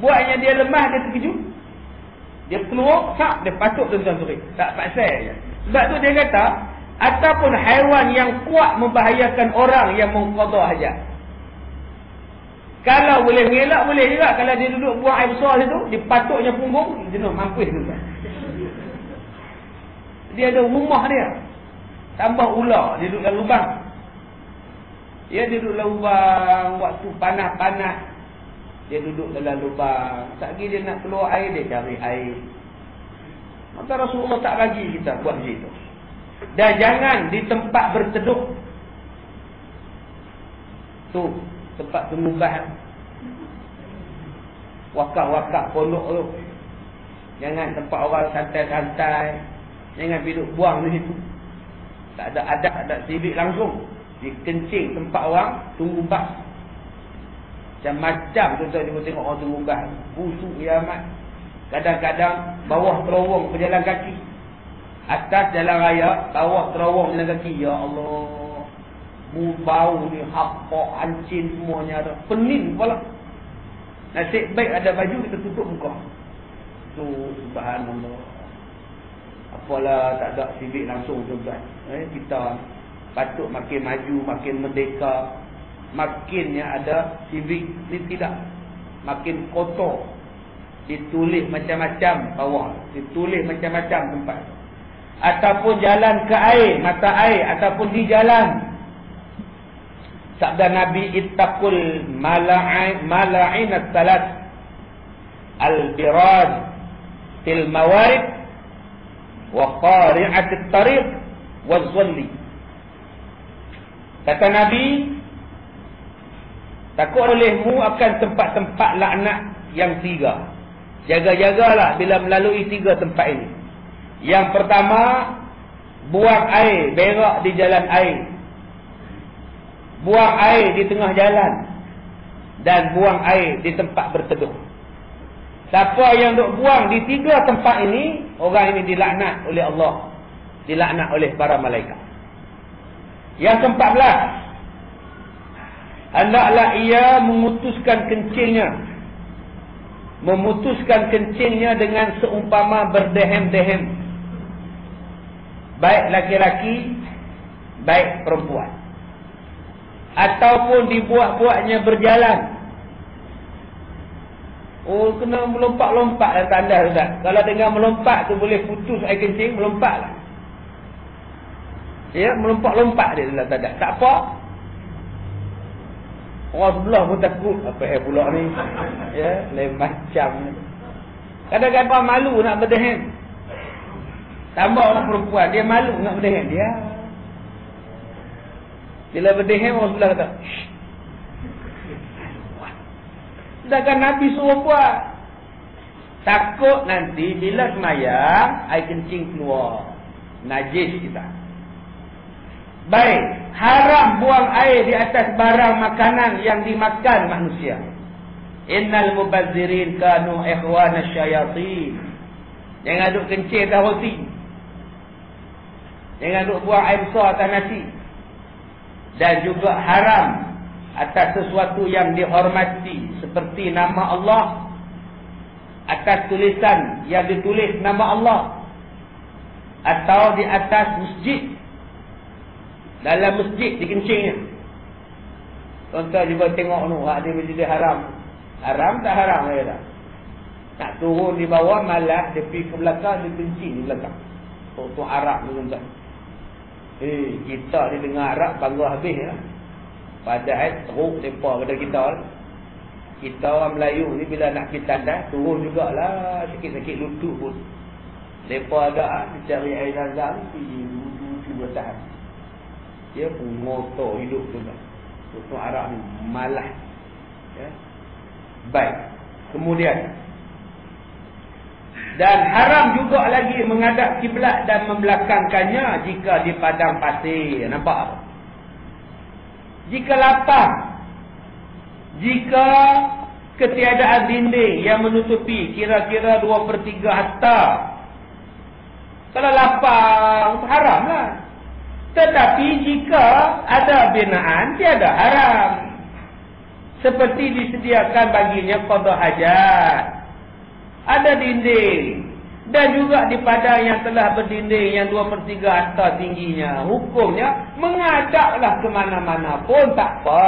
Buatnya dia lemah, dia terkejut. Dia keluar, dia patut tuan-tuan suri. Tak pasal je. Sebab tu dia kata, ataupun haiwan yang kuat membahayakan orang yang mengqada hajat. Kalau boleh mengelak, boleh juga. Kalau dia duduk buang air besar situ, dia patutnya punggung, jenuh, mampus tu. Dia ada rumah dia. Tambah ular, dia duduk dalam lubang. Dia duduk dalam lubang, waktu panas-panas. Dia duduk dalam lubang. Tak lagi dia nak keluar air, dia cari air. Maka Rasulullah tak bagi kita buat macam itu. Dan jangan di tempat berteduh. Tu, tempat pengubahan. Wakaf-wakaf pondok tu. Jangan tempat orang santai-santai. Jangan duduk buang di situ. Tak ada adab, tak ada sibik langsung. Dia kencing tempat orang, tunggu bas. Macam-macam tuan-tuan tengok orang tunggu bas. Busuk ya amat. Kadang-kadang bawah terowong pejalan kaki. Atas jalan raya, bawah terowong pejalan kaki. Ya Allah. bau ni, hapak, hancin semuanya ada. Pening kepala. Nasib baik ada baju kita tutup muka. Tu subhanallah. Apalah tak ada civic langsung tuan-tuan. Kita patut makin maju, makin merdeka. Makinnya ada civic ni tidak. Makin kotor. Ditulis macam-macam bawah. Ditulis macam-macam tempat. Ataupun jalan ke air, mata air, ataupun di jalan. Sabda Nabi, ittaqul mala'inat salat al-birad fil mawarid wa qari'atit tariq waz-zulli. Kata Nabi, takut olehmu akan tempat-tempat laknat yang 3. Jaga-jagalah bila melalui 3 tempat ini. Yang pertama, buang air, berak di jalan air. Buang air di tengah jalan. Dan buang air di tempat berteduh. Siapa yang duk buang di 3 tempat ini, orang ini dilaknat oleh Allah. Dilaknat oleh para malaikat. Yang ke-14, hendaklah ia memutuskan kencingnya dengan seumpama berdehem-dehem. Baik laki-laki, baik perempuan. Ataupun dibuat-buatnya berjalan. Oh, kena melompat-lompat dan tanda Ustaz. Kalau dengar melompat tu boleh putus air kencing, melompatlah. Ya, melompat-lompat dia dalam tanda. Tak apa. Orang sebelah pun takut. Apa pula ni? Ya, lain macam ni. Kadang-kadang malu nak berdehem. Tambah orang perempuan, dia malu nak berdehem. Dia bila berdehem, orang sebelah kata, shh. Sedangkan Nabi suruh buat. Takut nanti bila semayang, air kencing keluar. Najis kita. Baik, haram buang air di atas barang makanan yang dimakan manusia. Innal mubazzirin kanu ikhwana syayatin. Jangan duk kencing atas roti. Jangan duk buang air besar atas nasi. Dan juga haram atas sesuatu yang dihormati seperti nama Allah, atas tulisan yang ditulis nama Allah, atau di atas masjid. Dalam masjid dikencingnya. Tuan-tuan juga tengok tu, ada masjid haram. Haram tak haram saya tak? Nak turun di bawah malah dia pergi ke belakang, dia kencing di belakang. Tu Arab tu tuan-tuan. Kita ni dengar Arab bangga habis lah. Padahal teruk mereka pada kita. Kita orang Melayu ni bila nak pergi tandas, turun jugalah sikit-sikit lutut pun. Mereka ada cari air zam-zam, pergi lutut cuba tahan. Dia pun motor hidup tu kan. Untuk Arab ni malas. Ya. Baik. Kemudian, dan haram juga lagi menghadap kiblat dan membelakangkannya jika di padang pasir. Nampak? Jika lapang, jika ketiadaan dinding yang menutupi kira-kira 2/3 hektar. Kalau lapang, haramlah. Tetapi jika ada binaan, tiada haram. Seperti disediakan baginya qada hajat. Ada dinding. Dan juga di padang yang telah berdinding yang 2/3 hektar tingginya. Hukumnya menghadaplah ke mana-mana pun tak apa.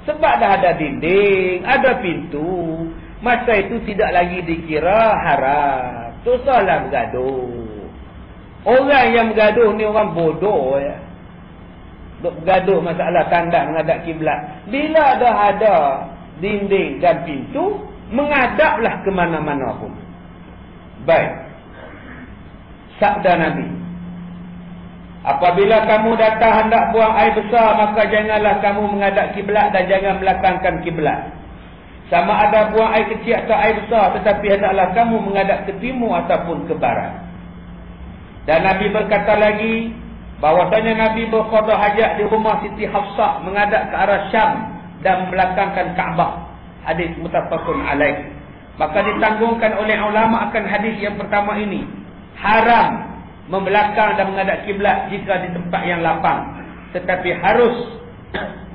Sebab dah ada dinding, ada pintu. Masa itu tidak lagi dikira haram. Tu salah bergaduh. Orang yang bergaduh ni orang bodoh ya. Duk bergaduh masalah tanda menghadap kiblat. Bila dah ada dinding dan pintu, menghadaplah ke mana-mana pun. Baik. Sabda Nabi. Apabila kamu datang hendak buang air besar, maka janganlah kamu menghadap kiblat dan jangan belakangkan kiblat. Sama ada buang air kecil atau air besar, tetapi hendaklah kamu menghadap ke timur ataupun ke barat. Dan Nabi berkata lagi, bahwasanya Nabi berqada hajat di rumah Siti Hafsah menghadap ke arah Syam dan membelakangkan Kaabah. Hadis muttafaqun alaih. Maka ditanggungkan oleh ulama akan hadis yang pertama ini. Haram membelakang dan menghadap kiblat jika di tempat yang lapang. tetapi harus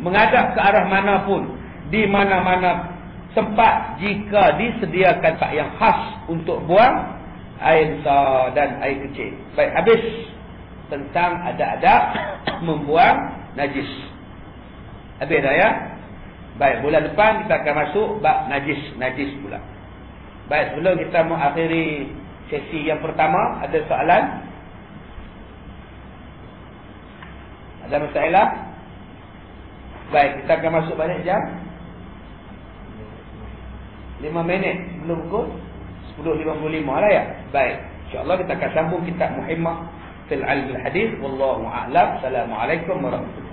menghadap ke arah manapun, di mana-mana tempat jika disediakan tempat yang khas untuk buang air besar dan air kecil. Baik, habis tentang adab-adab membuang najis. Habis dah ya. Baik, bulan depan kita akan masuk bab najis pula. Baik, sebelum kita mengakhiri sesi yang pertama, ada soalan? Ada masalah? Baik, kita akan masuk balik jam 5 minit belum pukul 10.55 lah ya. Baik, insya-Allah kita akan sambung kitab Muhimmah fil Ilm al Hadis. Wallahu a'lam. Assalamualaikum warahmatullahi wabarakatuh.